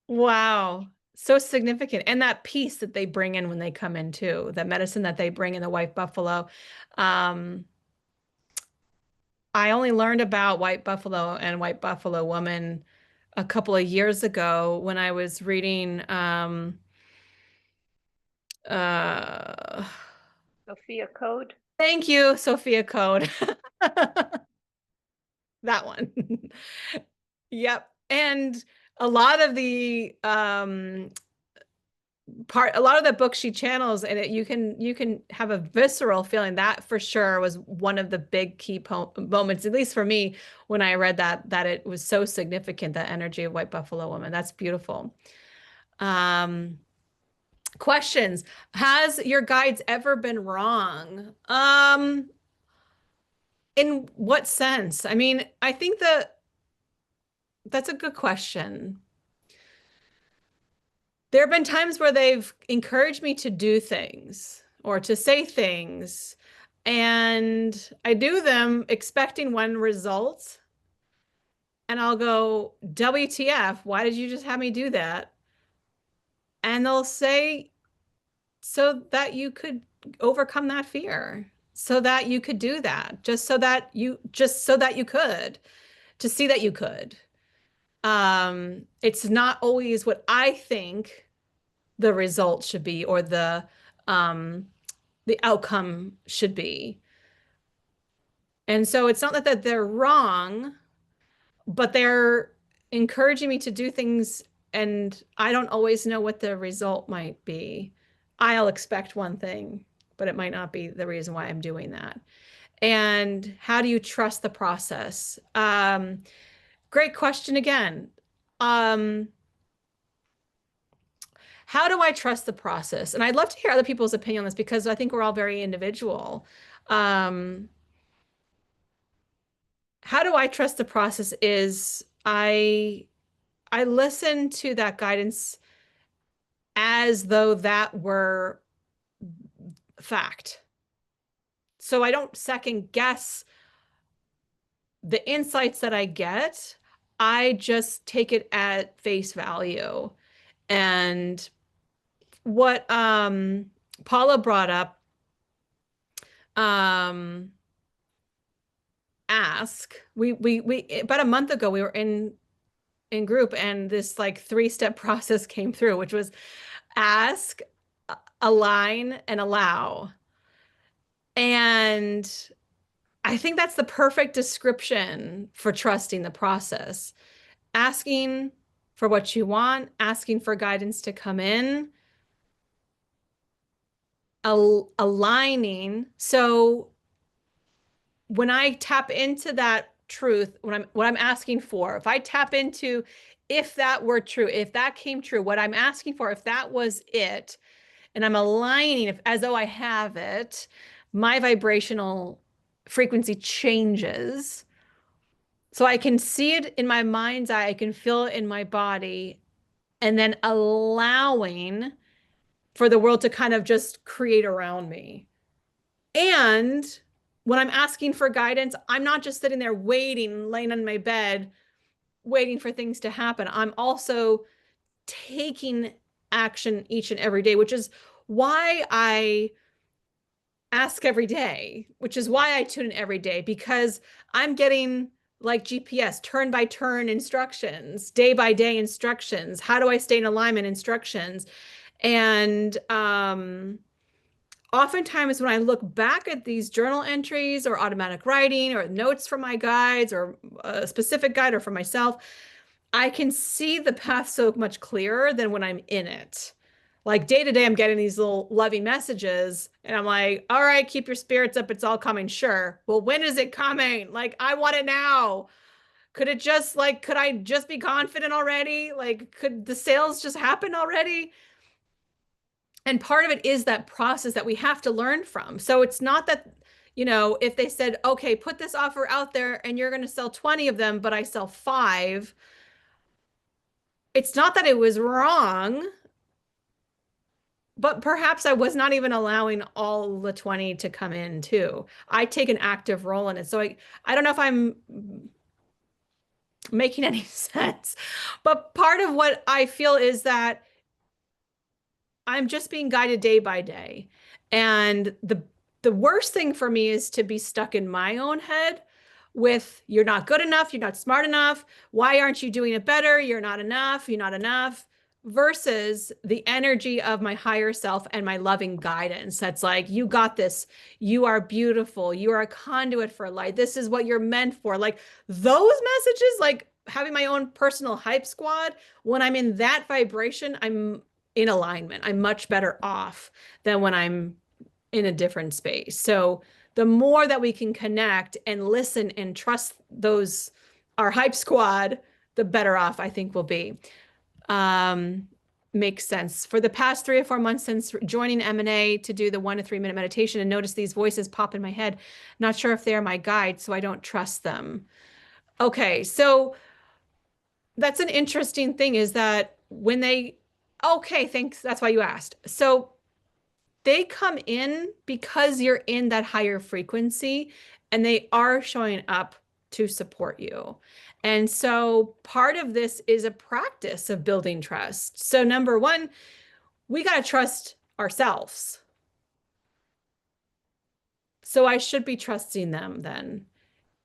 Wow. So significant. And that peace that they bring in when they come in too, the medicine that they bring in the white buffalo. I only learned about white buffalo and white buffalo woman a couple of years ago when I was reading Sophia Code. thank you, Sophia Code. That one. Yep. And a lot of the a lot of the books she channels, and you can have a visceral feeling. That for sure was one of the big key moments, at least for me, when I read that it was so significant, that energy of white buffalo woman. That's beautiful. Questions. Has your guides ever been wrong? In what sense? I mean, I think that's a good question. There have been times where they've encouraged me to do things or to say things, and I do them expecting one result. And I'll go, WTF, why did you just have me do that? And they'll say, so that you could overcome that fear, so that you could do that, just so that you could, to see that you could. It's not always what I think the result should be, or the outcome should be. And so it's not that they're wrong, but they're encouraging me to do things, and I don't always know what the result might be. I'll expect one thing, but it might not be the reason why I'm doing that. And how do you trust the process? Great question again. How do I trust the process? And I'd love to hear other people's opinion on this, because I think we're all very individual. How do I trust the process is I listen to that guidance as though that were fact. So I don't second guess the insights that I get. I just take it at face value. And what Paula brought up, ask. We about a month ago, we were in group, and this like 3-step process came through, which was ask, align, and allow. And I think that's the perfect description for trusting the process. Asking for what you want, asking for guidance to come in, aligning. So when I tap into that truth, what I'm asking for, if I tap into, if that were true, if that came true, what I'm asking for, if that was it, and I'm aligning as though I have it, my vibrational frequency changes. So I can see it in my mind's eye, I can feel it in my body, and then allowing for the world to kind of just create around me. And when I'm asking for guidance, I'm not just sitting there waiting, laying on my bed, waiting for things to happen. I'm also taking action each and every day, which is why I ask every day, which is why I tune in every day, because I'm getting like GPS, turn by turn instructions, day by day instructions. How do I stay in alignment instructions? And oftentimes when I look back at these journal entries or automatic writing or notes from my guides or a specific guide or for myself, I can see the path so much clearer than when I'm in it. Like day to day, I'm getting these little loving messages, and I'm like, all right, keep your spirits up. It's all coming. Sure. Well, when is it coming? Like, I want it now. Could I just be confident already? Like, could the sales just happen already? And part of it is that process that we have to learn from. So it's not that, if they said, okay, put this offer out there and you're going to sell 20 of them, but I sell 5. It's not that it was wrong, but perhaps I was not even allowing all the 20 to come in too. I take an active role in it. So I don't know if I'm making any sense, but part of what I feel is that I'm just being guided day by day. And the worst thing for me is to be stuck in my own head with you're not good enough, you're not smart enough, why aren't you doing it better? You're not enough, versus the energy of my higher self and my loving guidance. That's like, you got this. You are beautiful. You are a conduit for light. This is what you're meant for. Like those messages, like having my own personal hype squad, when I'm in that vibration, I'm in alignment. I'm much better off than when I'm in a different space. So the more that we can connect and listen and trust those, our hype squad, the better off I think we'll be. Makes sense. For the past 3 or 4 months since joining M&A to do the 1 to 3 minute meditation and notice these voices pop in my head, not sure if they're my guide, so I don't trust them. Okay, so that's an interesting thing is that when they, okay, thanks, that's why you asked. So they come in because you're in that higher frequency and they are showing up to support you. And so part of this is a practice of building trust. So number one, we got to trust ourselves. So I should be trusting them then.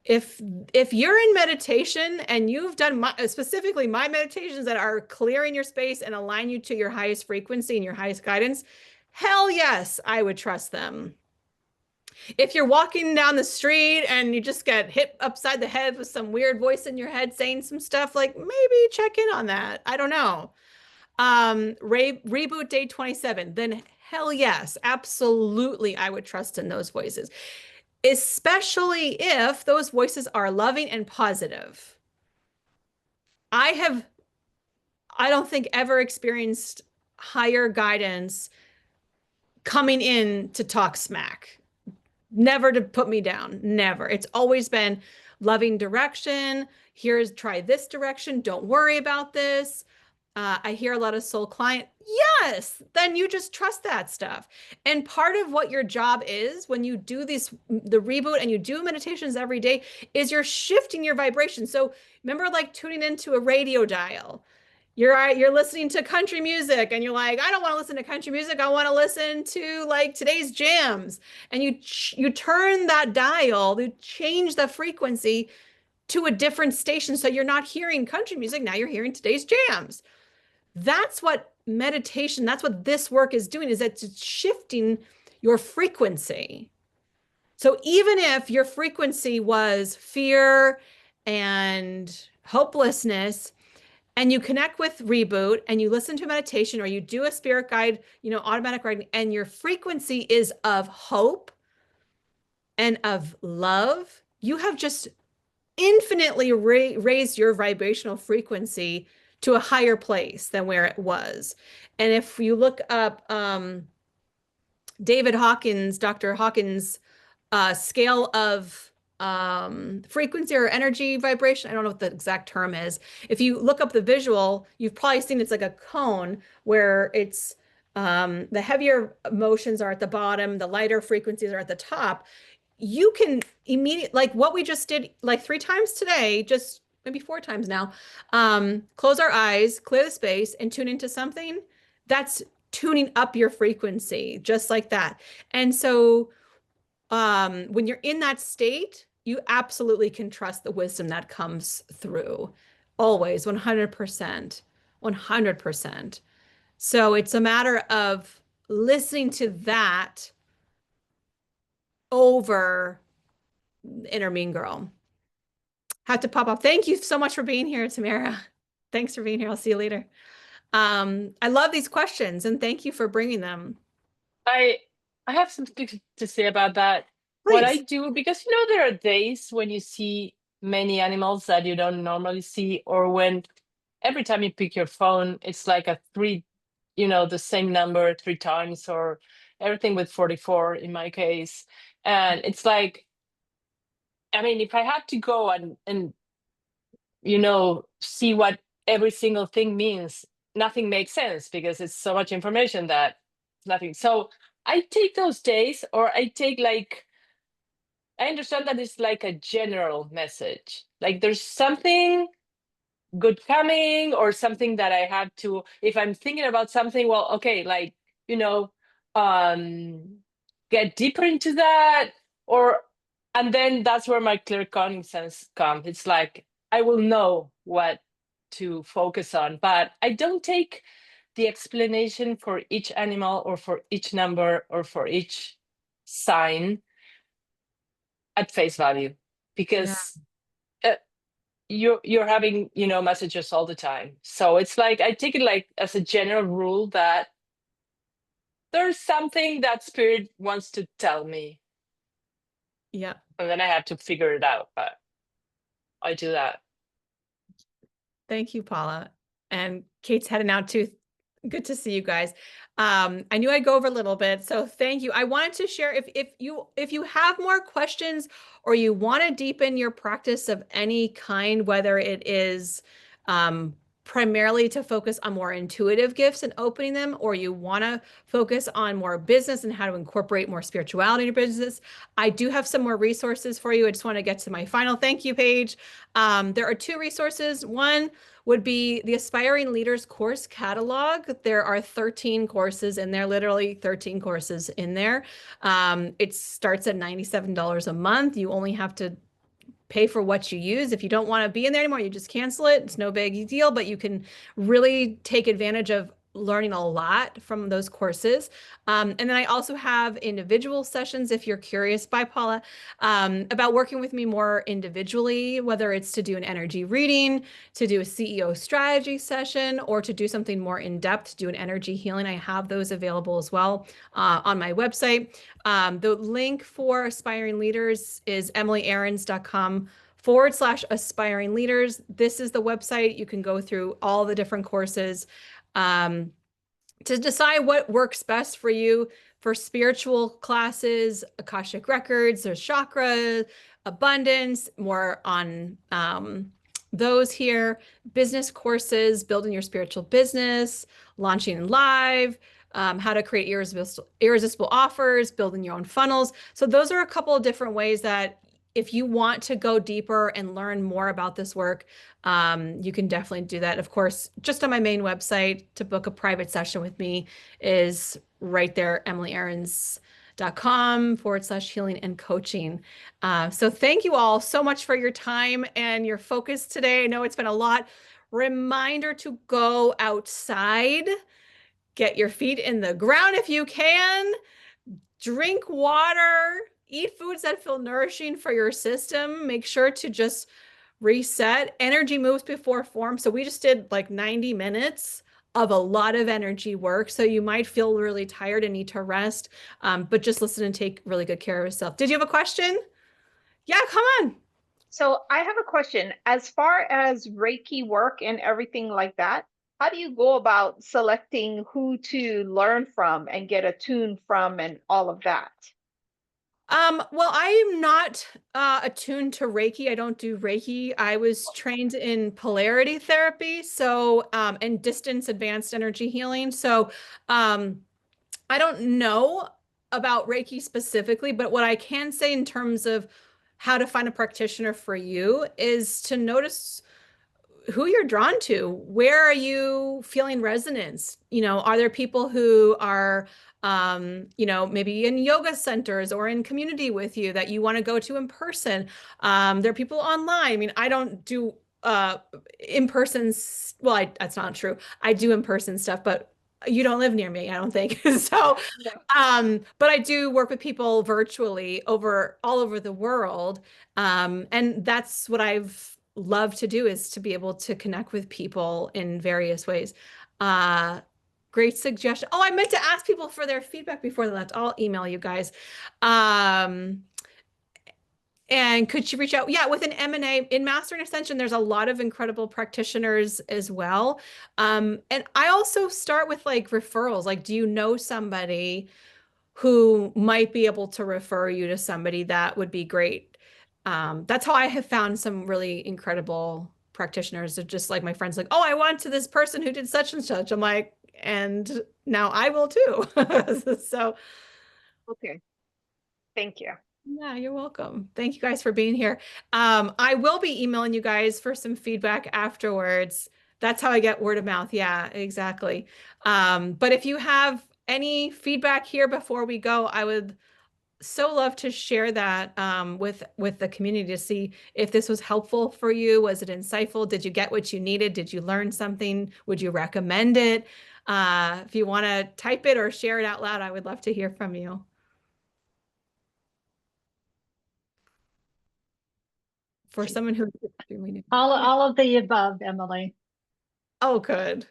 If you're in meditation and you've done specifically my meditations that are clearing your space and align you to your highest frequency and your highest guidance, hell yes, I would trust them. If you're walking down the street and you just get hit upside the head with some weird voice in your head saying some stuff, like maybe check in on that. I don't know. Reboot day 27, then hell yes, absolutely, I would trust in those voices, especially if those voices are loving and positive. I don't think ever experienced higher guidance coming in to talk smack, never to put me down, never. It's always been loving direction. Try this direction. Don't worry about this. I hear a lot of soul client. Yes, then you just trust that stuff. And part of what your job is when you do the reboot and you do meditations every day is you're shifting your vibration. So remember like tuning into a radio dial. You're listening to country music and you're like, I don't want to listen to country music. I want to listen to like today's jams. And you turn that dial, you change the frequency to a different station. So you're not hearing country music. Now you're hearing today's jams. That's what meditation, that's what this work is doing, is that it's shifting your frequency. So even if your frequency was fear and hopelessness, and you connect with Reboot and you listen to meditation or you do a spirit guide, automatic writing, and your frequency is of hope and of love, you have just infinitely raised your vibrational frequency to a higher place than where it was. And if you look up David Hawkins, Dr. Hawkins' scale of frequency or energy vibration, I don't know what the exact term is. If you look up the visual, you've probably seen it's like a cone where it's the heavier emotions are at the bottom, the lighter frequencies are at the top. You can immediately, like what we just did like 3 times today, just maybe 4 times now, close our eyes, clear the space, and tune into something. That's tuning up your frequency, just like that. And so when you're in that state, you absolutely can trust the wisdom that comes through. Always, 100%, 100%. So it's a matter of listening to that over Inner Mean Girl. Have to pop off. Thank you so much for being here, Tamara. Thanks for being here. I'll see you later. I love these questions and thank you for bringing them. I have something to say about that. Please. What I do, because there are days when you see many animals that you don't normally see, or when every time you pick your phone, it's like a 3, the same number 3 times, or everything with 44 in my case. And it's like, I mean, if I had to go and see what every single thing means, nothing makes sense because it's so much information that nothing. So I take those days, or I take I understand that it's like a general message. Like there's something good coming, or something that I have to, if I'm thinking about something, well, okay, like you know, get deeper into that, and then that's where my clear sense comes. It's like I will know what to focus on, but I don't take the explanation for each animal or for each number or for each sign at face value, because you're having, messages all the time. So it's like I take it like as a general rule that there's something that spirit wants to tell me, Yeah. and then I have to figure it out, but I do that. Thank you, Paula. And Kate's heading out too. Good to see you guys. I knew I'd go over a little bit, so thank you. I wanted to share if you have more questions or you want to deepen your practice of any kind, whether it is primarily to focus on more intuitive gifts and opening them, or you want to focus on more business and how to incorporate more spirituality in your business, I do have some more resources for you. I just want to get to my final thank you page. There are 2 resources. One would be the Aspiring Leaders course catalog. There are 13 courses in there, literally 13 courses in there. It starts at $97 a month. You only have to pay for what you use. If you don't want to be in there anymore, you just cancel it. It's no big deal, but you can really take advantage of learning a lot from those courses. And then I also have individual sessions, if you're curious, by Paula, about working with me more individually, whether it's to do an energy reading, to do a CEO strategy session, or to do something more in-depth, to do an energy healing. I have those available as well on my website. The link for Aspiring Leaders is emilyaarons.com/aspiring leaders. This is the website. You can go through all the different courses to decide what works best for you. For spiritual classes, Akashic Records, there's chakra, abundance, more on those here. Business courses, building your spiritual business, launching live, how to create irresistible offers, building your own funnels. So those are a couple of different ways that if you want to go deeper and learn more about this work, you can definitely do that. Of course, just on my main website to book a private session with me is right there, emilyaarons.com/healing and coaching. So thank you all so much for your time and your focus today. I know it's been a lot. Reminder to go outside, get your feet in the ground if you can, drink water, eat foods that feel nourishing for your system. Make sure to just reset. Energy moves before form. So we just did like 90 minutes of a lot of energy work. So you might feel really tired and need to rest, but just listen and take really good care of yourself. Did you have a question? Yeah, come on. So I have a question. As far as Reiki work and everything like that, how do you go about selecting who to learn from and get attuned from and all of that? Well, I am not attuned to Reiki. I don't do Reiki. I was trained in polarity therapy, so and distance advanced energy healing. So I don't know about Reiki specifically, but what I can say in terms of how to find a practitioner for you is to notice who you're drawn to. Where are you feeling resonance? Are there people who are maybe in yoga centers or in community with you that you want to go to in person? There are people online. I mean, I don't do in-person. Well, that's not true. I do in-person stuff, but you don't live near me, I don't think. So, but I do work with people virtually all over the world. And that's what I've loved to do, is to be able to connect with people in various ways. Great suggestion. Oh, I meant to ask people for their feedback before they left. I'll email you guys. And could you reach out? Yeah, with an M&A in Master and Ascension, there's a lot of incredible practitioners as well. And I also start with like referrals. Like, do you know somebody who might be able to refer you to somebody that would be great? That's how I have found some really incredible practitioners. They're just like my friends, like, oh, I went to this person who did such and such. I'm like, and now I will too. So, Okay. Thank you. yeah, you're welcome. Thank you guys for being here. I will be emailing you guys for some feedback afterwards. That's how I get word of mouth. Yeah, exactly. But if you have any feedback here before we go, I would so love to share that with the community to see if this was helpful for you. Was it insightful? Did you get what you needed? Did you learn something? Would you recommend it? If you want to type it or share it out loud, I would love to hear from you. For someone who's extremely new. All of the above, Emily. Oh, good.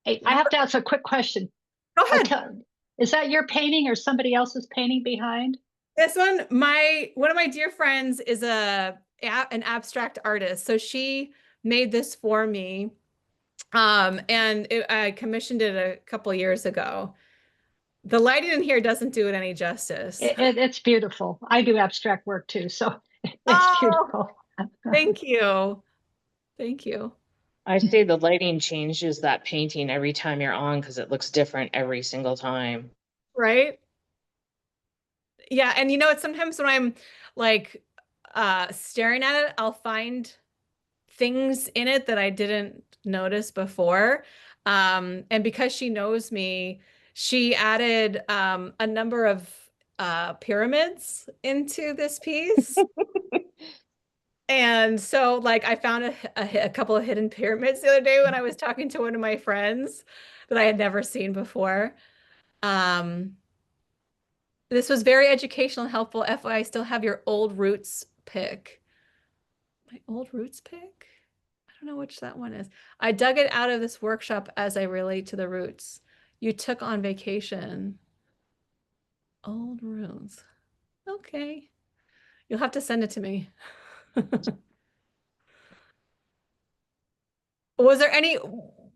Hey, I have to ask a quick question. Go ahead. Is that your painting or somebody else's painting behind? This one, one of my dear friends is an abstract artist. So she made this for me. I commissioned it a couple years ago. The lighting in here doesn't do it any justice. It's beautiful. I do abstract work too, so it's beautiful. Thank you. Thank you. I say the lighting changes that painting every time you're on because it looks different every single time. Right? Yeah, and it's sometimes when I'm like staring at it, I'll find things in it that I didn't notice before. And because she knows me, she added a number of pyramids into this piece. And so like I found a couple of hidden pyramids the other day when I was talking to one of my friends that I had never seen before. This was very educational and helpful. FYI, I still have your old roots pick. My old roots pick? I don't know which that one is. I dug it out of this workshop as I relate to the roots you took on vacation. Old roots. Okay. You'll have to send it to me.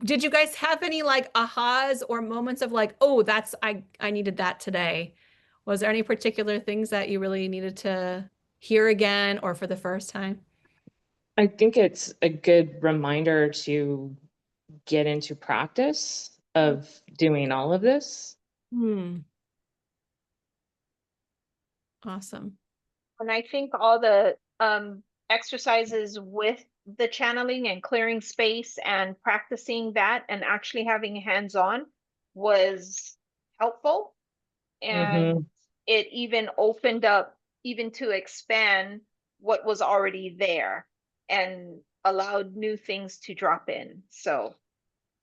Did you guys have any like ahas or moments of like, oh, I needed that today? Was there any particular things that you really needed to hear again or for the first time? I think it's a good reminder to get into practice of doing all of this. Awesome. And I think all the exercises with the channeling and clearing space and practicing that and actually having hands-on was helpful. And it even opened up even to expand what was already there and allowed new things to drop in. So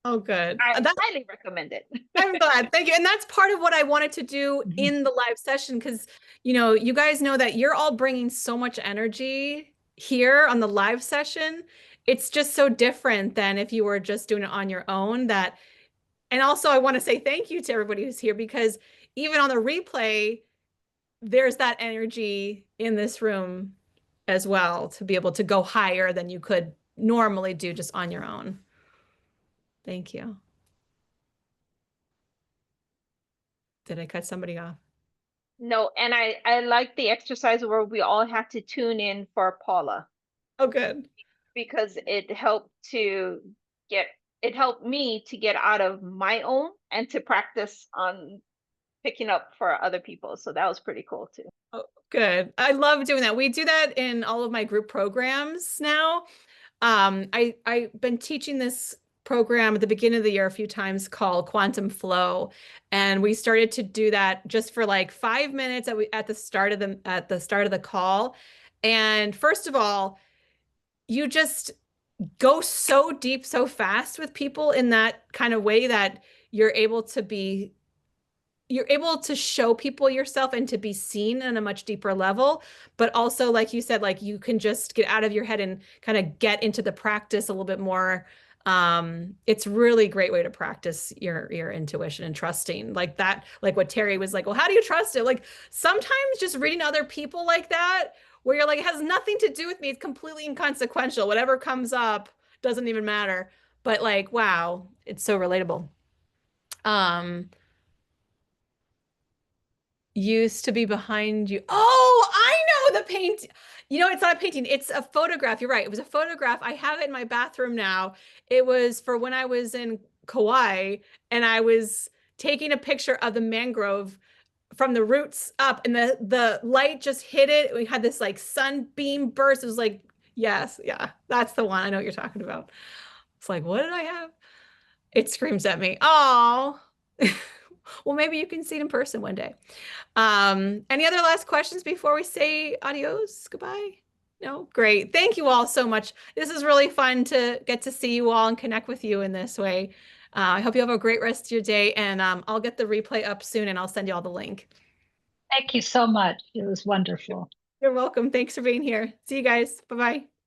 oh, good. I highly recommend it. I'm glad. Thank you. And that's part of what I wanted to do in the live session because, you guys know that you're all bringing so much energy here on the live session. It's just so different than if you were just doing it on your own. And also I want to say thank you to everybody who's here because even on the replay, there's that energy in this room as well to be able to go higher than you could normally do just on your own. Thank you. Did I cut somebody off? No, and I like the exercise where we all had to tune in for Paula. Oh, good. Because it helped me to get out of my own and to practice on picking up for other people. So that was pretty cool too. Oh, good. I love doing that. We do that in all of my group programs now. I've been teaching this program at the beginning of the year a few times called Quantum Flow. And we started to do that just for like 5 minutes at the start of the call. And first of all, you just go so deep, so fast with people in that kind of way that you're able to show people yourself and to be seen on a much deeper level. But also, like you said, like you can just get out of your head and kind of get into the practice a little bit more. It's really a great way to practice your intuition and trusting like that, like what Terry was like, well, how do you trust it? Like sometimes just reading other people like that, where you're like, it has nothing to do with me. It's completely inconsequential. Whatever comes up doesn't even matter. But like, wow, it's so relatable. Used to be behind you. Oh, I know the paint. It's not a painting. It's a photograph. You're right. It was a photograph. I have it in my bathroom now. It was for when I was in Kauai and I was taking a picture of the mangrove from the roots up and the light just hit it. We had this like sunbeam burst. It was like, yes, yeah, that's the one. I know what you're talking about. It's like, what did I have? It screams at me. Oh, Well, maybe you can see it in person one day. Any other last questions before we say adios, goodbye? No, great. Thank you all so much. This is really fun to get to see you all and connect with you in this way. I hope you have a great rest of your day, and I'll get the replay up soon and I'll send you all the link. Thank you so much. It was wonderful. You're welcome. Thanks for being here. See you guys. Bye-bye.